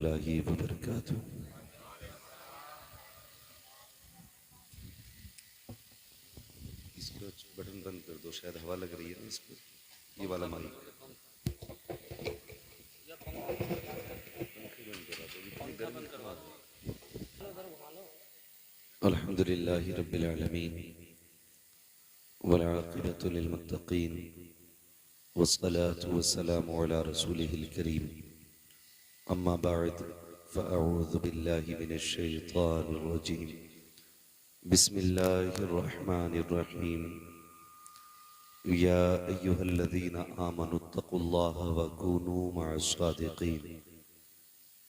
अल्लाह वबरकातुहू। इसको बटन बंद कर दो, शायद हवा लग रही है ना इसको। ये वाला माइक पंखे बंद करा दो, इतनी गर्मी क्यों आ गई। अल्हम्दुलिल्लाहि रब्बिल आलमीन वल आक़िबतु लिल मुत्तक़ीन वस्सलातु वस्सलामु अला रसूलिहिल करीम। अम्मा बअद फ़अऊज़ु बिल्लाहि मिनश शैतानिर रजीम। बिस्मिल्लाहिर रहमानिर रहीम। या अय्युहल्लज़ीना आमनुत्तक़ुल्लाह वकूनू मअस्सादिक़ीन।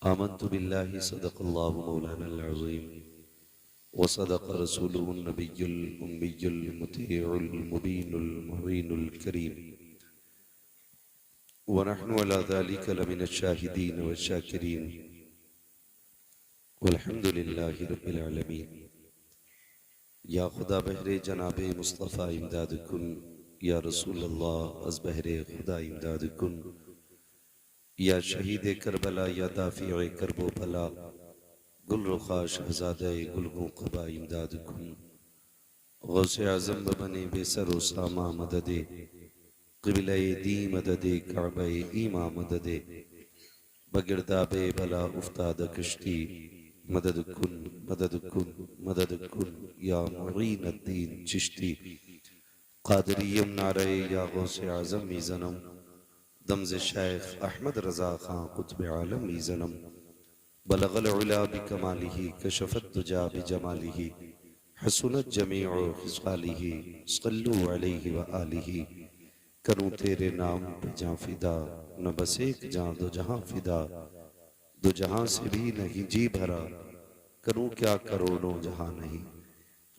आमन्तु बिल्लाहि सदक़ल्लाहु मौलानल अज़ीम वसदक़ रसूलुहुन नबियुल उम्मियुल मुतीउल मुबीनुल मुबीनुल करीम व नहनु अला ज़ालिका लमिनश शाहिदीन वश्शाकिरीन वल्हम्दुलिल्लाहि रब्बिल आलमीन। या खुदा बहरे जनाबे मुस्तफ़ा इमदाद कुन, या रसूल अल्लाह अज़ बहरे खुदा इमदाद कुन, या शहीद करबला या दाफ़िए करबो बला, गुल रुखा शहज़ादे गुलगों क़बा इमदाद कुन। गौसे आज़म बने बेसरो सामा मददे, क़िबले दी मददे काबे ईमा मददे, बगिरदाबे बला उफ्ताद कश्ती, मदद कुन मदद कुन मदद कुन या मुईन अद्दीन चिश्ती। क़ादिरियम नारे या गौसे आज़म मी ज़नम, दमज़ शेख अहमद रज़ा खां क़ुत्ब आलम मी ज़नम। बलगल उला बिकमालिही कशफ़त दुजा बिजमालिही, हसुनत जमीउ खिसालिही सल्लु अलैहि व आलिही। करूँ तेरे नाम पे जां फ़िदा, न बस एक जां दो जहां फ़िदा, दो जहां से भी नहीं जी भरा, करूँ क्या करोड़ों जहां नहीं।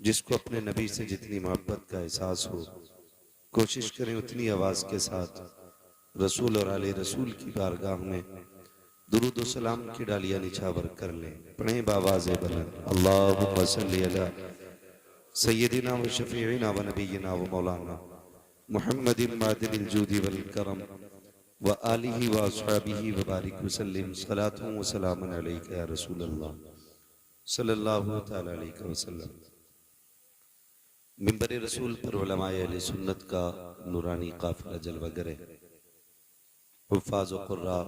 जिसको अपने नबी से जितनी मोहब्बत का एहसास हो, कोशिश करें उतनी आवाज़ के साथ रसूल और आले रसूल की बारगाह में दुरूद व सलाम की डालियां निछावर कर लें। पढ़ें बावाज़े बुलंद, अल्लाहुम्मा सल्ली अला सय्यदिना व शफ़ीइना व नबीना व मौलाना मुहम्मदिन मादिनिल जूदी वल करम व आलिही व अस्हाबिही व बारिक वसल्लिम सलातुन व सलामुन अलैका या रसूल अल्लाह सल्लल्लाहु तआला अलैहि वसल्लम। मिंबर रसूल पर उलमाए अहले सुन्नत का नूरानी काफिला जलवागर है। हुफ़ाज़ व क़ुर्रा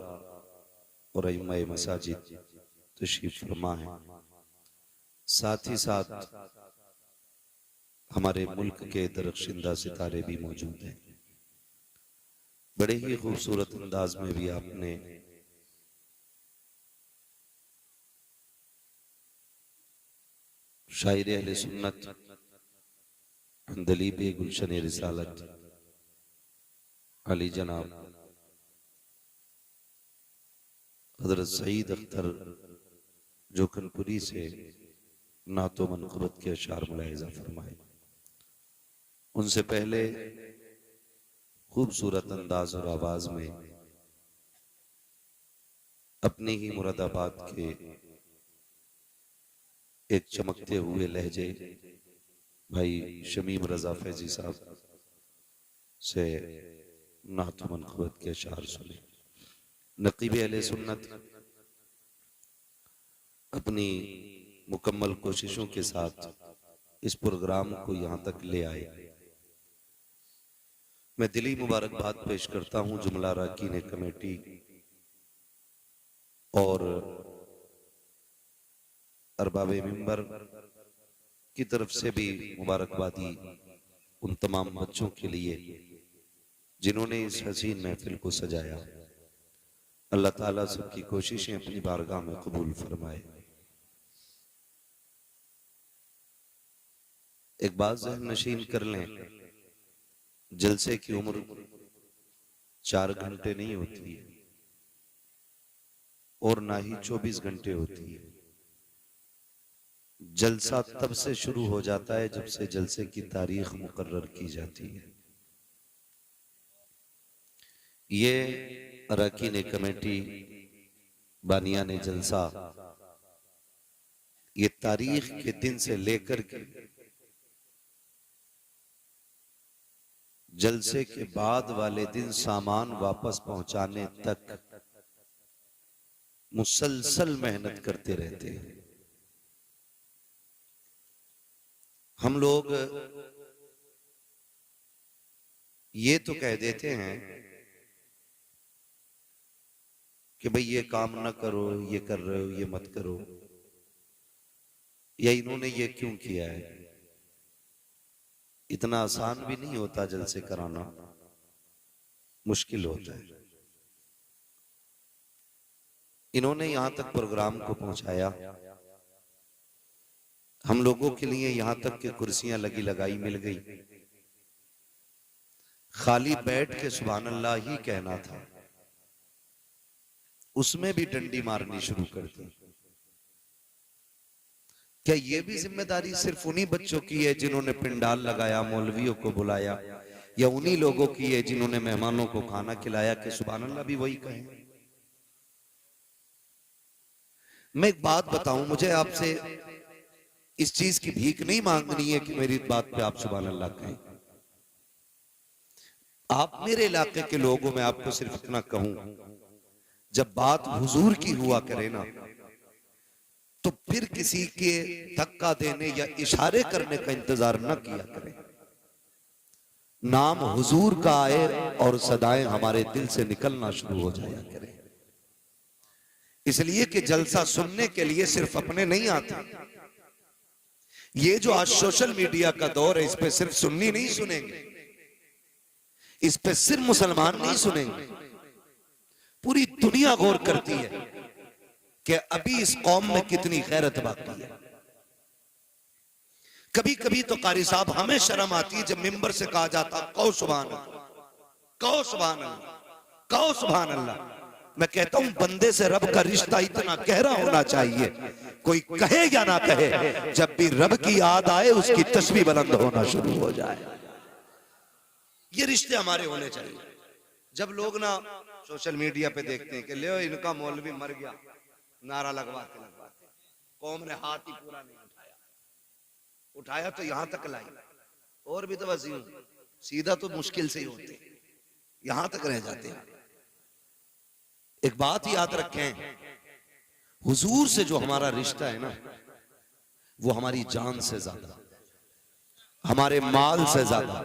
और अइम्माए मसाजिद तशरीफ फरमा है। साथ ही साथ हमारे मुल्क के दरख्शिंदा सितारे भी मौजूद हैं। बड़े ही खूबसूरत अंदाज में भी आपने शायर अहले सुन्नत अंदलीब गुलशन रिसालत अली जनाब हज़रत सईद अख्तर जोखनपुरी से नातो मनक़बत के अशार मुलाहिज़ा फरमाए। उनसे पहले खूबसूरत अंदाज और आवाज में अपने ही मुरादाबाद के एक चमकते हुए लहजे भाई शमीम रजा फैजी साहब से नातो मनक़बत के अशार सुने। नक़ीब अहले सुन्नत अपनी मुकम्मल कोशिशों के साथ इस प्रोग्राम को यहाँ तक ले आए। मैं दिली मुबारकबाद पेश करता हूँ जुमला अरकान कमेटी और अरबाब मिंबर की तरफ से भी मुबारकबादी उन तमाम बच्चों के लिए जिन्होंने इस हसीन महफिल को सजाया। अल्लाह ताला सबकी कोशिशें अपनी बारगाह में कबूल फरमाए। एक बात ज़हन नशीन कर लें, जलसे की उम्र 4 घंटे नहीं होती है और ना ही 24 घंटे होती है। जलसा तब से शुरू हो जाता है जब से जलसे की तारीख मुकर्रर की जाती है। ये अरकान कमेटी बानियाने जलसा ये तारीख के दिन से लेकर के जलसे के बाद वाले दिन सामान वापस पहुंचाने तक मुसलसल मेहनत करते रहते हैं। हम लोग ये तो कह देते हैं कि भाई ये काम ना करो, ये कर रहे हो, ये मत करो, या इन्होंने ये क्यों किया है। इतना आसान भी नहीं होता जलसे कराना, मुश्किल होता है। इन्होंने यहां तक प्रोग्राम को पहुंचाया, हम लोगों के लिए यहां तक कि कुर्सियां लगी लगाई मिल गई। खाली बैठ के सुभान अल्लाह ही कहना था, उसमें भी डंडी मारनी शुरू कर दी। क्या ये भी जिम्मेदारी सिर्फ उन्हीं बच्चों की है जिन्होंने पिंडाल लगाया, मौलवियों को बुलाया, या उन्हीं लोगों की है जिन्होंने मेहमानों को खाना खिलाया कि सुभान अल्लाह भी वही कहें। मैं एक बात बताऊं, मुझे आपसे इस चीज की भीख नहीं मांगनी है कि मेरी बात पे आप सुभान अल्लाह कहें। आप मेरे इलाके के लोग हो, मैं आपको सिर्फ इतना कहूं, जब बात हुजूर की हुआ करे ना, तो फिर किसी के धक्का देने या इशारे करने का इंतजार न किया करें। नाम हुजूर का आए और सदाएं हमारे दिल से निकलना शुरू हो जाया करें। इसलिए कि जलसा सुनने के लिए सिर्फ अपने नहीं आते। ये जो आज सोशल मीडिया का दौर है, इस पे सिर्फ सुन्नी नहीं सुनेंगे, इस पे सिर्फ मुसलमान नहीं सुनेंगे, पूरी दुनिया गौर करती है कि अभी इस कौम में कितनी गैरत बाकी है। कभी कभी तो कारी साहब हमें शर्म आती है जब मिंबर से कहा जाता कहो सुभान अल्लाह, कहो सुभान अल्लाह, कहो सुभान अल्लाह। मैं कहता हूं बंदे से रब का रिश्ता इतना गहरा होना चाहिए, कोई कहे या ना कहे, जब भी रब की याद आए उसकी तस्बीह बुलंद होना शुरू हो जाए। ये रिश्ते हमारे होने चाहिए। जब लोग ना सोशल मीडिया पे देखते हैं कि ले इनका मौलवी मर गया, नारा लगवाते लगवाते, कौम ने हाथ ही पूरा नहीं उठाया, उठाया तो यहां तक लाई, और भी तो बस यूं सीधा तो मुश्किल से ही होते, यहां तक रह जाते हैं। एक बात याद रखें, हुजूर से जो हमारा रिश्ता है ना, वो हमारी जान से ज्यादा, हमारे माल से ज्यादा,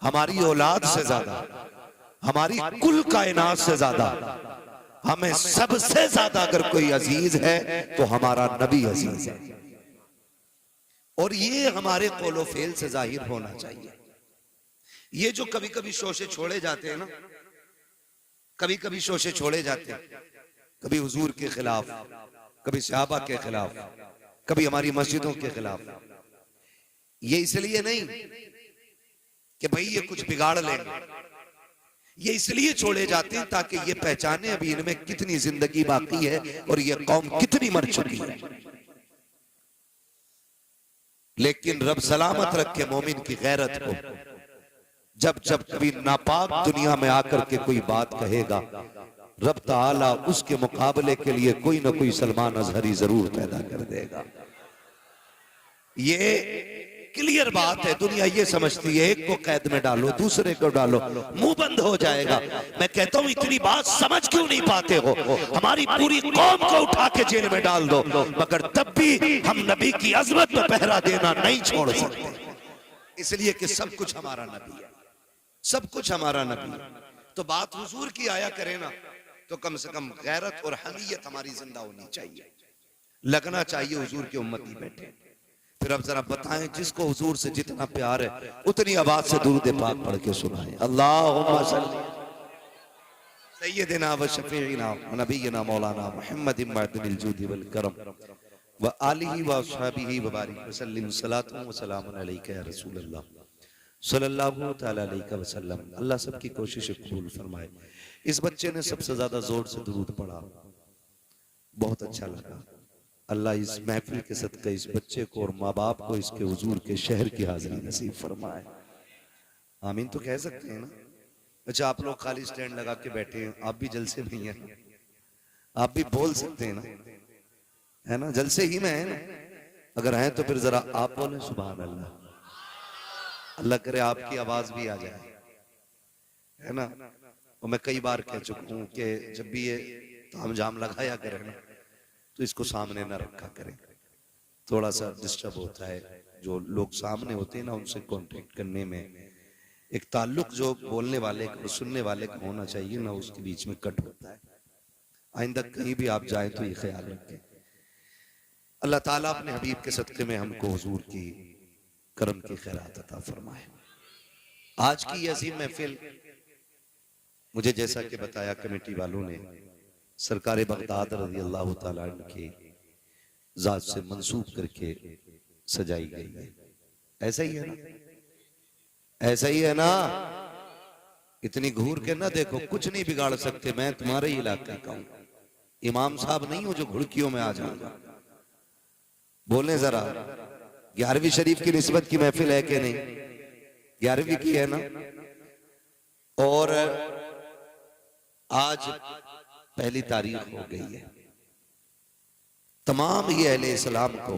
हमारी औलाद से ज्यादा, हमारी कुल कायनात से ज्यादा, हमें सबसे ज्यादा अगर कोई अजीज है तो हमारा नबी अजीज है। और ये हमारे कौलो फेल से जाहिर होना चाहिए। ये जो कभी कभी शोशे छोड़े जाते हैं ना, कभी कभी शोशे छोड़े जाते हैं, कभी हुजूर के खिलाफ, कभी सहाबा के खिलाफ, कभी हमारी मस्जिदों के खिलाफ, ये इसलिए नहीं कि भाई ये कुछ बिगाड़ लेंगे, ये इसलिए छोड़े जाते हैं ताकि ये पहचाने अभी इनमें कितनी जिंदगी बाकी है और ये कौम कितनी मर चुकी है। लेकिन रब सलामत रखे मोमिन की गैरत को। जब जब कभी नापाक दुनिया में आकर के कोई बात कहेगा, रब ताला उसके मुकाबले के लिए कोई ना कोई सलमान अजहरी जरूर पैदा कर देगा। ये क्लियर बात है। दुनिया ये समझती है एक को कैद में डालो, दूसरे को डालो, मुंह बंद हो जाएगा। मैं कहता हूं इतनी बात समझ क्यों नहीं पाते हो? हमारी पूरी कौम को उठा के जेल में डाल दो, मगर तब भी हम नबी की अजमत में पहरा देना नहीं छोड़ सकते, इसलिए कि सब कुछ हमारा नबी है, सब कुछ हमारा नबी है। तो बात हुजूर की आया करे ना, तो कम से कम गैरत और हमीयत हमारी जिंदा होनी चाहिए, लगना चाहिए हुजूर की उम्मती बैठे। फिर अब जरा बताएं, जिसको हुजूर से जितना प्यार है उतनी आवाज से दुरूद पाक पढ़ के सुनाएं। अल्लाहुम्मा सल्ली सय्यिदिना व शफीइना व नबीना मौलाना मुहम्मद इब्निल जूदी वल करम व आलिहि व अस्हाबिहि व बारिक व सल्लिम सलातु व सलामुन अलैका या रसूल अल्लाह सल्लल्लाहु तआला अलैहि वसल्लम। अल्लाह सबकी कोशिश कबूल फरमाए। इस बच्चे ने सबसे ज्यादा जोर से दुरूद पढ़ा, बहुत अच्छा लगा। अल्लाह इस महफिल के सदक़े इस बच्चे को और माँ बाप को इसके हुजूर के शहर की हाजिरी नसीब फरमाए। आमीन तो कह सकते हैं ना? अच्छा, आप लोग खाली स्टैंड लगा के बैठे हैं, आप भी जलसे में हैं, आप भी बोल सकते हैं ना, है ना? जलसे ही में है ना? अगर हैं तो फिर जरा आप बोलें सुभान अल्लाह। अल्लाह करे आपकी आवाज भी आ जाए, है ना? और मैं कई बार कह चुका हूं कि जब भी ये ताम झाम लगाया करें ना, तो इसको सामने ना रखा करें, थोड़ा सा डिस्टर्ब होता है। जो लोग सामने होते हैं ना, उनसे कांटेक्ट करने में एक ताल्लुक जो बोलने वाले और सुनने वाले का होना चाहिए ना, उसके बीच में कट होता है। आइंदा कहीं भी आप जाएं तो ये ख्याल रखें। अल्लाह ताला अपने हबीब के सदक़े में हमको हुजूर की करम की खैरात अता फरमाए। आज की ये अजीम महफिल मुझे जैसा कि बताया कमेटी वालों ने, सरकार बगदाद रज़ी अल्लाह ताला अन्हु के जात से मंसूब करके सजाई गई है। ऐसा ही है ना, ऐसा ही है ना। इतनी घूर के ना देखो, कुछ नहीं बिगाड़ सकते। मैं तुम्हारे ही इलाके का हूं, इमाम साहब नहीं हो जो घुड़कियों में आ जाऊंगा। बोले जरा, 11वीं शरीफ की निस्बत की महफिल है कि नहीं? 11वीं की है ना। और आज पहली तारीख हो गई है। तमाम ये अहले इस्लाम को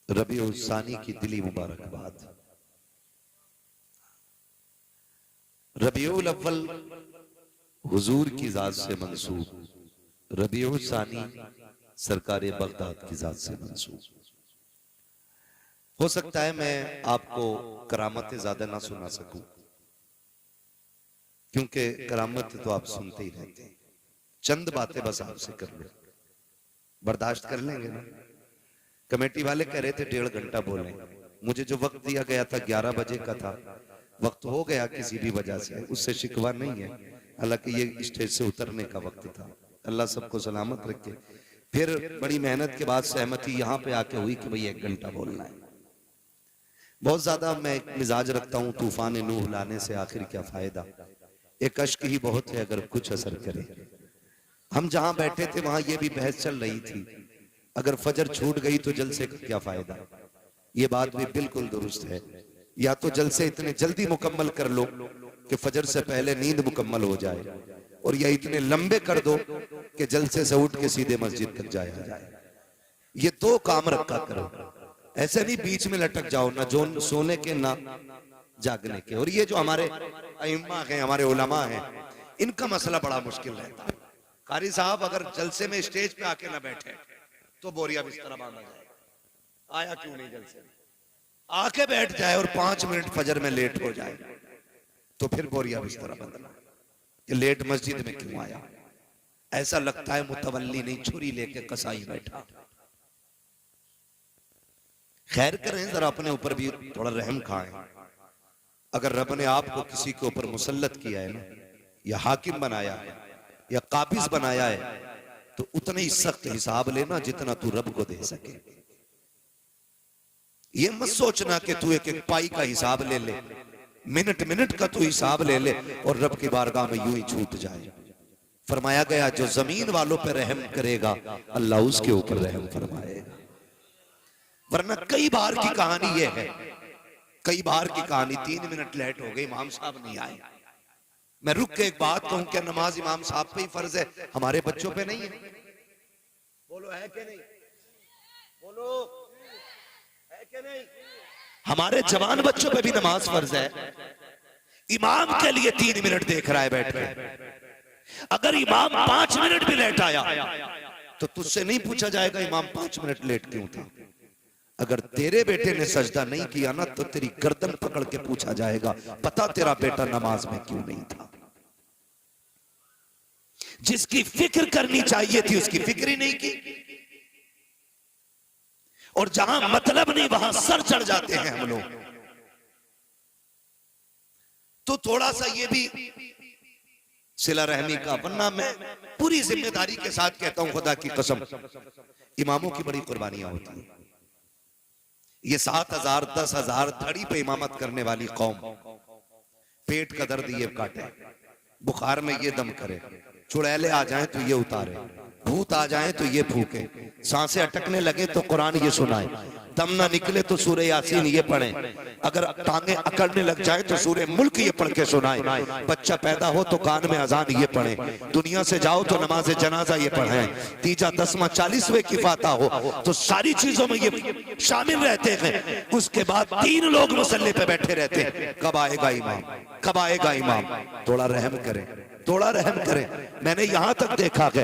रबीउल सानी की दिली मुबारकबाद। रबीउल अव्वल हुजूर की जात से मंसूब, रबीउल सानी सरकार बगदाद की जात से मंसूब। हो सकता है मैं आपको करामतें ज्यादा ना सुना सकूं, क्योंकि करामत तो आप सुनते ही रहते हैं। चंद बातें बस आपसे कर लो, बर्दाश्त कर लेंगे ना? कमेटी वाले कह रहे थे 1.5 घंटा बोले, मुझे जो वक्त दिया गया था 11 बजे का था, वक्त हो गया किसी भी वजह से, उससे शिकवा नहीं है। हालांकि ये स्टेज से उतरने का वक्त था। अल्लाह सबको सलामत रखे। फिर बड़ी मेहनत के बाद सहमति यहाँ पे आके हुई कि भाई 1 घंटा बोलना है। बहुत ज्यादा मैं एक मिजाज रखता हूँ, तूफान नूह लाने से आखिर क्या फायदा, एक अश्क ही बहुत है अगर कुछ असर करे। हम जहां बैठे थे वहां ये भी बहस चल रही थी, अगर फजर छूट गई तो जलसे का क्या फायदा। ये बात भी बिल्कुल दुरुस्त है। या तो जलसे इतने जल्दी मुकम्मल कर लो कि फजर से पहले नींद मुकम्मल हो जाए, और या इतने लंबे कर दो कि जलसे से उठ के सीधे मस्जिद तक जाया जाए। ये 2 काम रखा करो, ऐसे नहीं बीच में लटक जाओ, ना जो सोने के ना जागने के। और ये जो हमारे अइम्मा हैं, हमारे उलमा हैं, इनका मसला बड़ा मुश्किल रहता है। कारी साहब अगर जलसे में स्टेज पे आके ना बैठे तो बोरिया बिस्तरा बांधा जाएगा। आया क्यों नहीं जलसे में? आके बैठ जाए और 5 मिनट फजर में लेट हो जाए तो फिर बोरिया बिस्तरा बंधना कि लेट मस्जिद में क्यों आया। ऐसा लगता है मुतवल्ली नहीं, छुरी लेके कसाई बैठा। खैर करें, जरा अपने ऊपर भी थोड़ा रहम खाएं। अगर रब ने आपको किसी के ऊपर मुसल्लत किया है ना, या हाकिम बनाया है या काबिज बनाया है, तो उतने ही सख्त हिसाब लेना जितना तू रब को दे सके। ये मत सोचना कि तू एक एक पाई का हिसाब ले ले, मिनट मिनट का तू हिसाब ले ले और रब की बारगाह में यूं ही छूट जाए। फरमाया गया जो जमीन वालों पे रहम करेगा अल्लाह उसके ऊपर रहम फरमाएगा। वरना कई बार की कहानी ये है, कई बार की कहानी 3 मिनट लेट हो गई, इमाम साहब नहीं आए। मैं रुक के एक बात कहूं, क्या नमाज इमाम साहब पे ही फर्ज है, हमारे बच्चों पे नहीं है? बोलो है कि नहीं? बोलो है कि नहीं? हमारे जवान बच्चों पे भी नमाज फर्ज है। इमाम के लिए 3 मिनट देख रहा है बैठ के। अगर इमाम 5 मिनट भी लेट आया तो तुझसे नहीं पूछा जाएगा इमाम 5 मिनट लेट क्यों था। अगर तेरे बेटे ने सजदा नहीं किया ना तो तेरी गर्दन पकड़ के पूछा जाएगा पता तेरा बेटा नमाज में क्यों नहीं था। जिसकी फिक्र करनी चाहिए थी उसकी फिक्र ही नहीं की, और जहां मतलब नहीं वहां सर चढ़ जाते हैं हम लोग। तो थोड़ा सा ये भी सिला रहमी का, वरना मैं पूरी जिम्मेदारी के साथ कहता हूं, खुदा की कसम, इमामों की बड़ी कुर्बानियां होती हैं। ये 7,000 10,000 धड़ी पे इमामत करने वाली कौम, पेट का दर्द ये काटे, बुखार में ये दम करे, चुड़ैले आ जाएं तो ये उतारे, भूत आ जाएं तो ये फूके, सांसें अटकने लगे तो कुरान ये सुनाए, दम ना निकले तो सूरह यासीन ये पढ़े, अगर टांगे अकड़ने लग जाए तो सूरह मुल्क ये पढ़ के सुनाए, बच्चा पैदा हो तो कान में अजान ये पढ़े, दुनिया से जाओ तो नमाज जनाजा ये पढ़े, तीजा दसवां 40वें की फाता हो, तो सारी चीजों में ये शामिल रहते हैं। उसके बाद 3 लोग मुसल्ले पे बैठे रहते हैं, कब आएगा इमाम, कब आएगा इमाम। थोड़ा रहम करें, थोड़ा रहम करें। मैंने यहाँ तक देखा है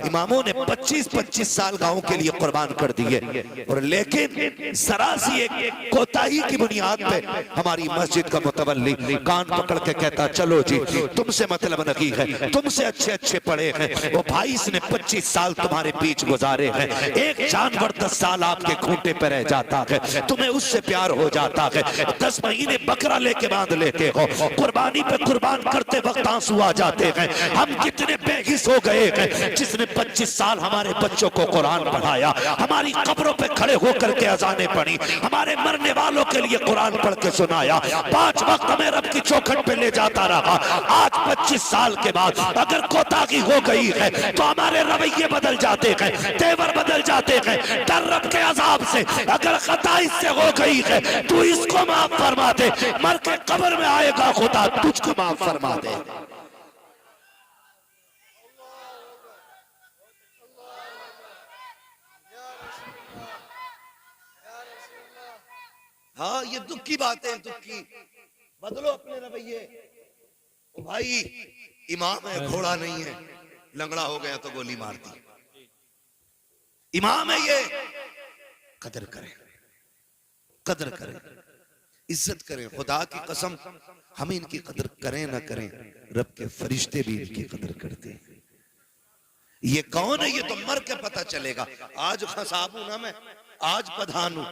इमामों ने 25-25 साल गांव के लिए कुर्बान कर दिए, और लेकिन जरा सी एक कोताही की बुनियाद पे हमारी मस्जिद का मुतवल्ली कान पकड़ के कहता चलो जी तुमसे मतलब नहीं है, तुमसे अच्छे अच्छे पढ़े हैं वो भाई, इसने 25 साल तुम्हारे बीच गुजारे हैं, एक जानवर 10 साल आपके खूंटे पे रह जाता है, तुम्हें उससे प्यार हो जाता है, 10 महीने बकरा लेके बांध लेते हो, कुर्बानी पे कुर्बान करते वक्त आंसू आ जाते हैं। हम कितने बेहिस हो गए हैं, जिसने 25 साल हमारे बच्चों को कुरान पढ़ाया, हमारी कब्रों पे खड़े होकर के अजानें पढ़ी, हमारे मरने वालों के लिए कुरान पढ़ के सुनाया, 5 वक्त हमें रब की चौखट पे ले जाता रहा। आज 25 साल के बाद अगर कोताही हो गई है तो हमारे रवैये बदल जाते हैं, तेवर बदल जाते हैं, डर रब के अजाब से अगर खता इससे हो गई है तू इसको माफ फरमा दे, मर के कब्र में आएगा खुदा तुझको माफ फरमा दे। हाँ ये दुख की बात है, दुख की, बदलो अपने रवैये। भाई इमाम है, घोड़ा नहीं है, लंगड़ा हो गया तो गोली मार दी। इमाम है ये, कदर करें, कदर करें, इज्जत करें। खुदा की कसम हम इनकी कदर करें ना करें, रब के फरिश्ते भी इनकी कदर करते हैं। ये कौन है ये तो मर के पता चलेगा। आज खसाब हूं ना मैं, आज प्रधान हूं,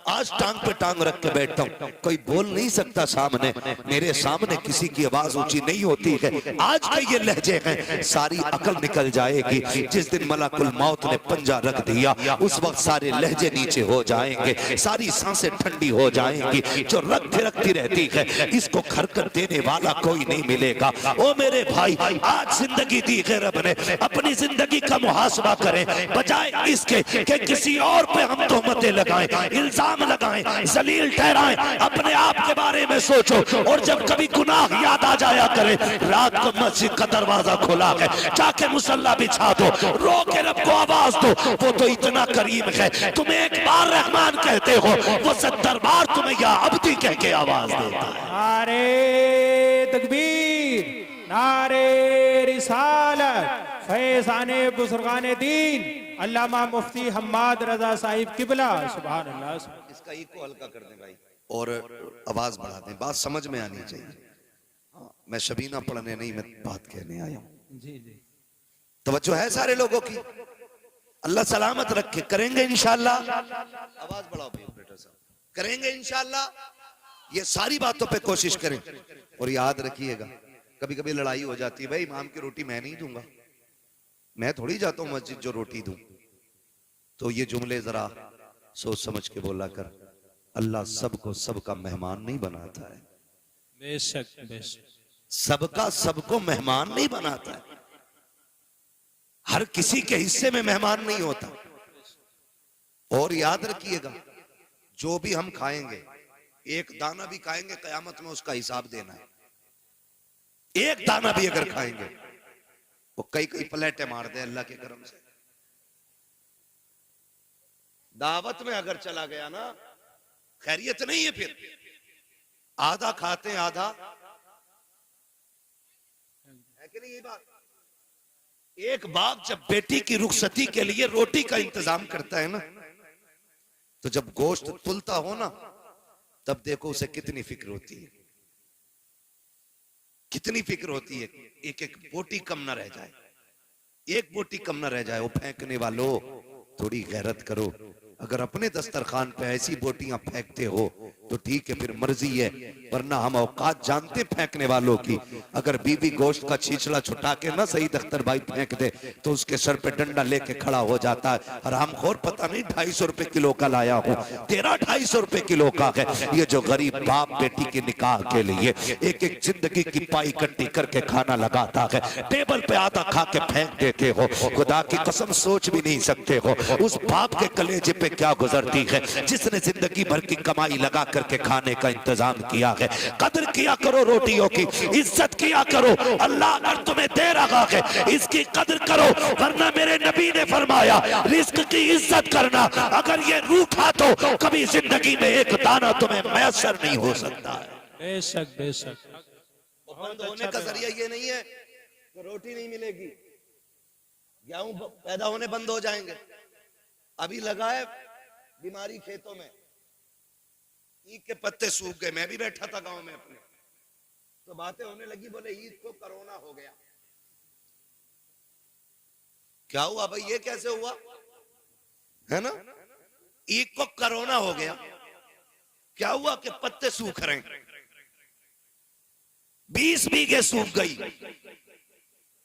आज टांग पे टांग रख के बैठता हूं, कोई बोल नहीं सकता सामने, मेरे सामने किसी की आवाज ऊंची नहीं होती है। आज के ये लहजे हैं, सारी अकल निकल जाएगी। जिस दिन मलाकुल मौत ने पंजा रख दिया उस वक्त सारे लहजे नीचे हो जाएंगे, सारी सांसें ठंडी हो जाएंगी। जो रग थिरकती रहती है इसको खरकत देने वाला कोई नहीं मिलेगा। ओ मेरे भाई, आज जिंदगी दी है रब ने, अपनी जिंदगी का मुहासबा करें, बजाय इसके कि किसी और पे हम तोहमतें लगाएं, इल्जाम लगाएं, जलील ठहराएं। अपने आप के बारे में सोचो, और जब कभी गुनाह याद आ जाया करे, रात को मस्जिद का दरवाजा खुला है, जाके मुसल्ला बिछा दो, रो के रब को आवाज दो। वो तो इतना करीम है, तुम एक बार रहमान कहते हो, वो 70 बार तुम्हें या अब्दी कह के आवाज देता है। नारे तकबीर, नारे रिसालत, फैज़ाने बुजुर्गाने दीन अल्लामा मुफ्ती हम्माद रजा साहिब किबला, सुभान अल्लाह। इसका इको हल्का कर दें भाई और आवाज बढ़ा दें, बात समझ में आनी चाहिए। मैं शबीना पढ़ने नहीं, मैं बात कहने आया हूँ। जी जी, तवज्जो है सारे लोगों की। अल्लाह सलामत रखे, करेंगे इंशाअल्लाह। आवाज बढ़ाओ भाई ऑपरेटर साहब, करेंगे इंशाअल्लाह। ये सारी बातों पे कोशिश करें, और याद रखिएगा कभी कभी लड़ाई हो जाती है, भाई इमाम की रोटी मैं नहीं दूंगा, मैं थोड़ी जाता हूं मस्जिद जो रोटी दूं। तो ये जुमले जरा सोच समझ के बोला कर। अल्लाह सबको सबका मेहमान नहीं बनाता है, बेशक बेशक, सबका सबको मेहमान नहीं बनाता है, हर किसी के हिस्से में मेहमान नहीं होता। और याद रखिएगा जो भी हम खाएंगे, एक दाना भी खाएंगे कयामत में उसका हिसाब देना है। एक दाना भी अगर खाएंगे, वो कई कई प्लेटें मार दे अल्लाह के करम से। दावत में अगर चला गया ना, खैरियत नहीं है, फिर आधा खाते आधा है कि नहीं ये बात। एक बाप जब बेटी की रुखसती के लिए रोटी का इंतजाम करता है ना, तो जब गोश्त तुलता हो ना, तब देखो उसे कितनी फिक्र होती है, कितनी फिक्र होती है। एक एक बोटी कम ना रह जाए, एक बोटी कम ना रह जाए। वो फेंकने वालों थोड़ी गैरत करो। अगर अपने दस्तरखान पे ऐसी बोटियां फेंकते हो तो ठीक है, फिर मर्जी है, वरना हम औकात जानते फेंकने वालों की। अगर बीवी गोश्त का छीछड़ा छुटा के ना सही दख्तर भाई फेंक दे तो उसके सर पे डंडा लेके खड़ा हो जाता है। हरामखोर पता नहीं 250 रुपए किलो का लाया हूं, तेरा 250 रुपए किलो का है। ये जो गरीब बाप बेटी के निकाह के लिए एक एक जिंदगी की पाई इकट्ठी करके खाना लगाता है, टेबल पे आधा खा के फेंक देते हो। खुदा की कसम सोच भी नहीं सकते हो उस बाप के कलेजे पे क्या गुजरती है जिसने जिंदगी भर की कमाई लगा करके खाने का इंतजाम किया है। कदर किया करो रोटियों की, इज्जत किया करो। अल्लाह अगर तुम्हें दे रहा है इसकी कदर करो, वरना मेरे नबी ने फरमाया रिस्क की इज्जत करना। अगर ये रूठा तो कभी जिंदगी में एक दाना तुम्हें मैसर नहीं हो सकता है। बेशक बेशक। बंद होने का जरिया ये नहीं है तो रोटी नहीं मिलेगी, गेहूं पैदा होने बंद हो जाएंगे। अभी लगा है बीमारी खेतों में, ईख के पत्ते सूख गए। मैं भी बैठा था गांव में अपने, तो बातें होने लगी, बोले ईद को कोरोना हो गया। क्या हुआ भाई, ये कैसे हुआ, है ना? ईद को कोरोना हो गया। क्या हुआ कि पत्ते सूख रहे हैं, 20 बीघे सूख गई,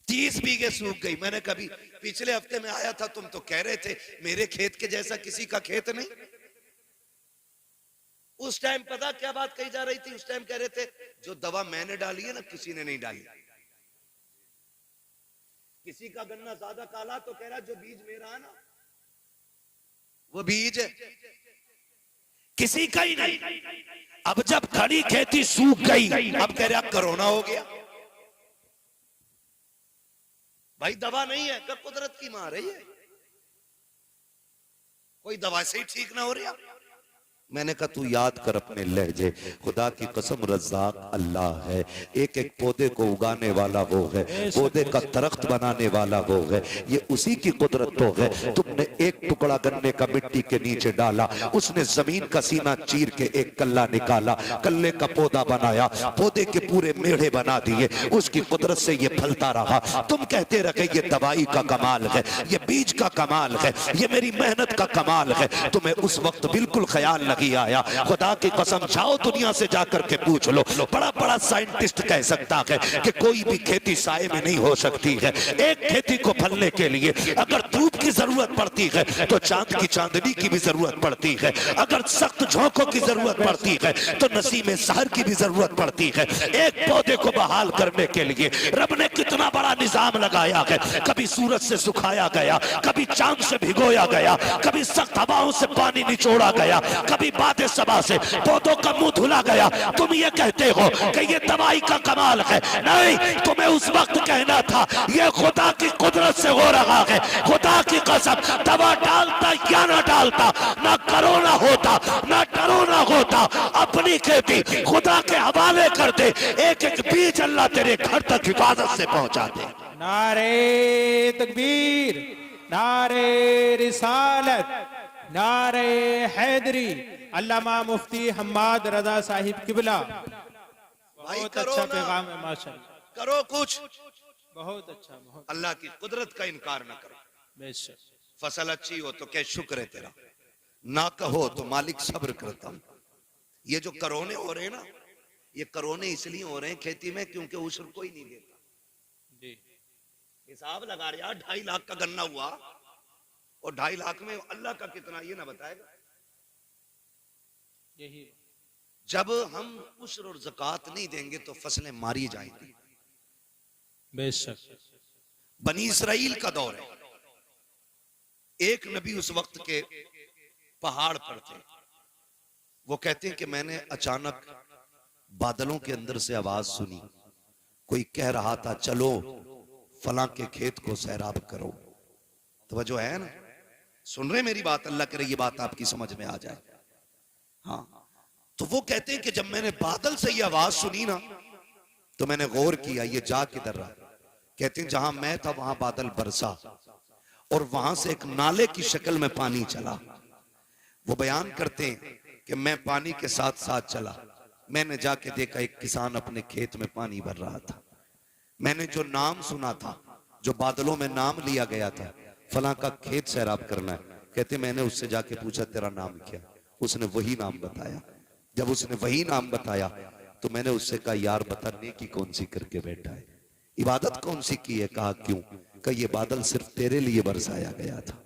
30 बीघे सूख गई। मैंने कभी पिछले हफ्ते में आया था, तुम तो कह रहे थे मेरे खेत के जैसा किसी का खेत नहीं। उस टाइम पता क्या बात कही जा रही थी? उस टाइम कह रहे थे जो दवा मैंने डाली है ना, किसी ने नहीं डाली। किसी का गन्ना ज्यादा काला तो कह रहा जो बीज मेरा है ना वो बीज है, किसी का ही नहीं। अब जब खड़ी खेती सूख गई, अब कह रहा कोरोना हो गया। भाई दवा नहीं है, कब कुदरत की मार है ये, कोई दवा से ही ठीक ना हो रहा। मैंने कहा तू याद कर अपने लहजे, खुदा की कसम रज़्ज़ाक़ अल्लाह है। एक एक पौधे को उगाने वाला वो है, पौधे का दरख्त बनाने वाला वो है। ये उसी की कुदरत तो है। तुमने एक टुकड़ा गन्ने का मिट्टी के नीचे डाला, उसने जमीन का सीना चीर के एक कल्ला निकाला, कल्ले का पौधा बनाया, पौधे के पूरे मेढ़े बना दिए, उसकी कुदरत से ये फलता रहा। तुम कहते रहे ये दवाई का कमाल है, ये बीज का कमाल है, ये मेरी मेहनत का कमाल है। तुम्हें उस वक्त बिल्कुल ख्याल नहीं आया। खुदा की कसम, जाओ दुनिया से जाकर के पूछ लो, बड़ा बड़ा साइंटिस्ट कह सकता है कि कोई भी खेती साए में नहीं हो सकती है। एक खेती को फलने के लिए अगर धूप की जरूरत पड़ती है तो चांद की चांदनी की भी जरूरत पड़ती है, अगर सख्त झोंकों की जरूरत पड़ती है तो नसीम सहर की भी जरूरत पड़ती है। एक पौधे को बहाल करने के लिए रब ने कितना बड़ा निजाम लगाया है। कभी सूरज से सुखाया गया, कभी चांद से भिगोया गया, कभी सख्त हवाओं से पानी निचोड़ा गया, कभी बादे सबा से पौधों का मुंह धुला गया। तुम ये कहते हो कि ये दवाई का कमाल है, नहीं, तुम्हें उस वक्त कहना था ये खुदा की कुदरत से हो रहा है। खुदा की कसम, दवा डालता या ना डालता, ना कोरोना होता, ना कोरोना होता। अपनी खेती खुदा के हवाले कर दे, एक एक बीज अल्लाह तेरे घर तक हिफाजत से पहुंचा दे। नारे तकबीर, नारे रिसालत, नारे हैदरी। अल्लामा मुफ्ती हम्माद रजा साहिब किबला, बहुत अच्छा पैगाम है माशाअल्लाह। करो कुछ, बहुत अच्छा, बहुत अल्लाह की कुदरत का इनकार न करो। बेशक। फसल अच्छी हो तो क्या शुक्र है तेरा, ना कहो तो मालिक सब्र करता हूं। ये जो करोने हो रहे हैं ना, ये करोने इसलिए हो रहे हैं खेती में क्योंकि उशर कोई नहीं देता जी। हिसाब लगा रहा, 2.5 लाख का गन्ना हुआ और 2.5 लाख में अल्लाह का कितना ये ना बताएगा। यही जब हम उशर और ज़कात नहीं देंगे तो फसलें मारी जाएंगी। बेशक। बनी इसराइल का दौर है। एक नबी उस वक्त के पहाड़ पर थे। वो कहते हैं कि मैंने अचानक बादलों के अंदर से आवाज सुनी, कोई कह रहा था चलो फलां के खेत को सैराब करो। तवज्जो है ना, सुन रहे मेरी बात? अल्लाह करे ये बात आपकी समझ में आ जाए। हाँ, तो वो कहते हैं कि जब मैंने बादल से ये आवाज सुनी ना तो मैंने गौर किया ये जा किधर रहा। कहते हैं जहां मैं था वहां बादल बरसा और वहां से एक नाले की शक्ल में पानी चला। वो बयान करते हैं कि मैं पानी के साथ साथ चला। मैंने जाके देखा एक किसान अपने खेत में पानी भर रहा था। मैंने जो नाम सुना था, जो बादलों में नाम लिया गया था, फलां का खेत सैराब करना है, कहते मैंने उससे जाके पूछा तेरा नाम क्या? उसने वही नाम बताया। जब उसने वही नाम बताया तो मैंने उससे कहा यार बता नेकी कौन सी करके बैठा है, इबादत कौन सी की है? कहा क्यों? कहा ये बादल सिर्फ तेरे लिए बरसाया गया था।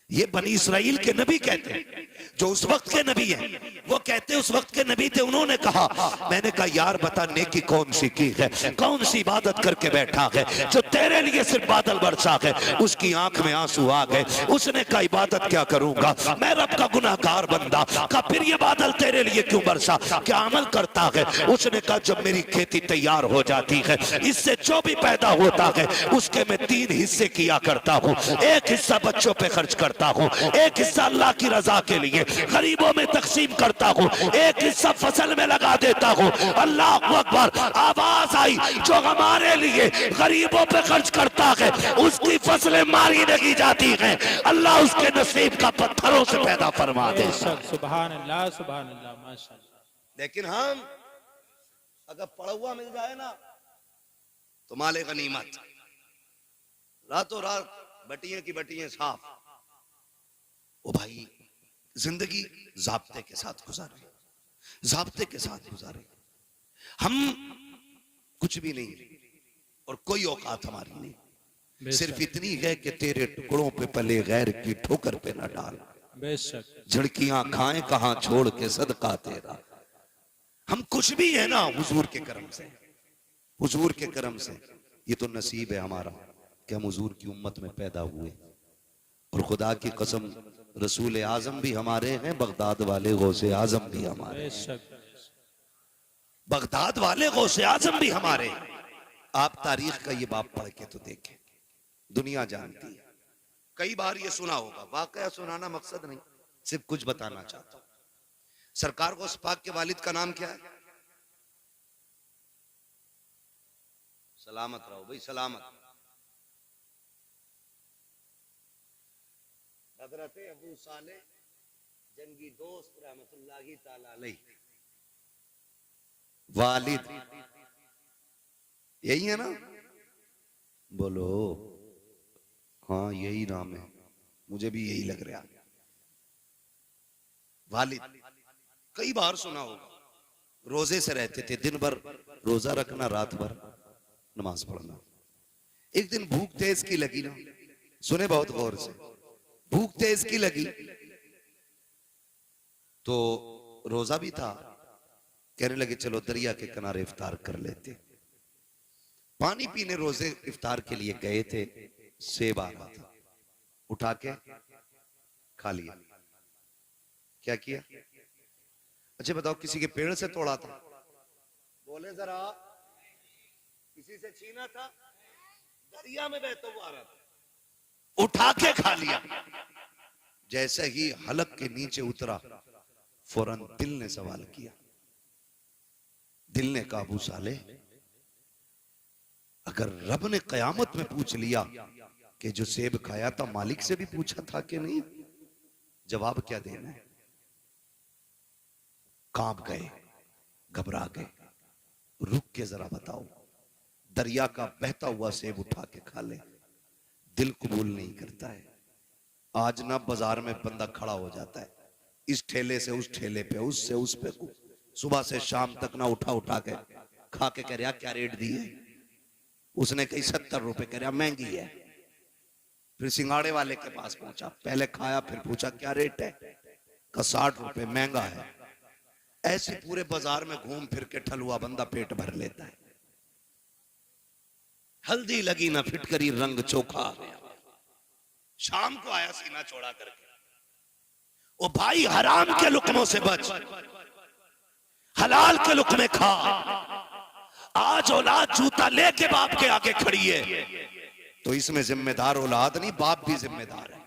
ये बनी इसराइल के नबी कहते हैं, जो उस वक्त के नबी हैं, वो कहते हैं उस वक्त के नबी थे। उन्होंने कहा, मैंने कहा यार बता नेकी कौन सी की है, कौन सी इबादत करके बैठा है जो तेरे लिए सिर्फ बादल बरसा है? उसकी आंख में आंसू आ गए। उसने कहा इबादत क्या करूंगा, मैं रब का गुनाहगार बंदा। कहा फिर ये बादल तेरे लिए क्यों बरसा, क्या अमल करता है? उसने कहा जब मेरी खेती तैयार हो जाती है, इससे जो भी पैदा होता है उसके मैं 3 हिस्से किया करता हूँ। एक हिस्सा बच्चों पे खर्च करता करता हूँ, एक हिस्सा अल्लाह की रजा के लिए गरीबों में तकसीम करता हूँ, एक हिस्सा फसल में लगा देता हूँ। अल्लाह अकबर। आवाज आई, जो हमारे लिए गरीबों पे खर्च करता है उसकी फसलें मारी नहीं जाती हैं, अल्लाह उसके नसीब का पत्थरों से पैदा फरमा दे। सुभान अल्लाह, सुभान अल्लाह, माशाअल्लाह। लेकिन हम अगर पड़ा हुआ मिल जाए ना तो माले गनीमत, रातों रात बटियां की बटियां साफ। ओ भाई, जिंदगी जाब्ते के साथ गुजारे, जाब्ते के साथ गुजारे। हम कुछ भी नहीं और कोई औकात हमारी नहीं, सिर्फ इतनी है कि तेरे टुकड़ों पे पले गैर की ठोकर पे न डाल, बेशक झड़कियां खाएं कहां छोड़ के सदका तेरा। हम कुछ भी है ना हुजूर के करम से, हुजूर के करम से। ये तो नसीब है हमारा कि हम हुजूर की उम्मत में पैदा हुए। और खुदा की कसम, रसूल आजम भी हमारे हैं, बगदाद वाले गौसे आजम भी हमारे, बेशक बगदाद वाले गौसे आजम भी हमारे। आप तारीख का ये बाप पढ़ के तो देखें, दुनिया जानती है। कई बार ये सुना होगा, वाकया सुनाना मकसद नहीं, सिर्फ कुछ बताना चाहता हूं। सरकार को पाक के वालिद का नाम क्या है? सलामत रहो भाई, सलामत। हजरत अबू साले जंगी दोस्त रहमतुल्लाहि ताला अलैह वालिद, यही है ना? बोलो हाँ, यही नाम है, मुझे भी यही लग रहा है। वालिद कई बार सुना होगा। रोजे से रहते थे, दिन भर रोजा रखना, रात भर नमाज पढ़ना। एक दिन भूख तेज की लगी ना, सुने बहुत गौर से, भूख तेज की लगी तो रोजा भी था, कहने लगे चलो दरिया के किनारे इफ्तार कर लेते। पानी पीने रोजे इफ्तार के लिए गए थे, सेब आ रहा था, उठा के खा लिया। क्या किया? अच्छा बताओ, किसी के पेड़ से तोड़ा था? बोले जरा, किसी से छीना था? दरिया में बहता हुआ आ रहा था, उठा के खा लिया। जैसे ही हलक के नीचे उतरा, फौरन दिल ने सवाल किया। दिल ने कहा, अबू साले, अगर रब ने कयामत में पूछ लिया कि जो सेब खाया था मालिक से भी पूछा था कि नहीं, जवाब क्या देना है? कांप गए, घबरा गए। रुक के जरा बताओ, दरिया का बहता हुआ सेब उठा के खा ले, दिल कबूल नहीं करता है। आज ना बाजार में बंदा खड़ा हो जाता है, इस ठेले से उस ठेले पे, उससे उस पे, सुबह से शाम तक ना उठा उठा के खा के कह रहा क्या रेट दी है? उसने कही 70 रुपए, कह रहा महंगी है। फिर सिंगाड़े वाले के पास पहुंचा, पहले खाया फिर पूछा क्या रेट है? का 60 रुपए, महंगा है। ऐसे पूरे बाजार में घूम फिर के ठलुआ बंदा पेट भर लेता है। हल्दी लगी ना फिटकरी, रंग चोखा आ गया। शाम को आया सीना चौड़ा करके, ओ भाई हराम के लुकमों से बच, हलाल के लुकमे खा। आज औलाद जूता लेके बाप के आगे खड़ी है तो इसमें जिम्मेदार औलाद नहीं, बाप भी जिम्मेदार है।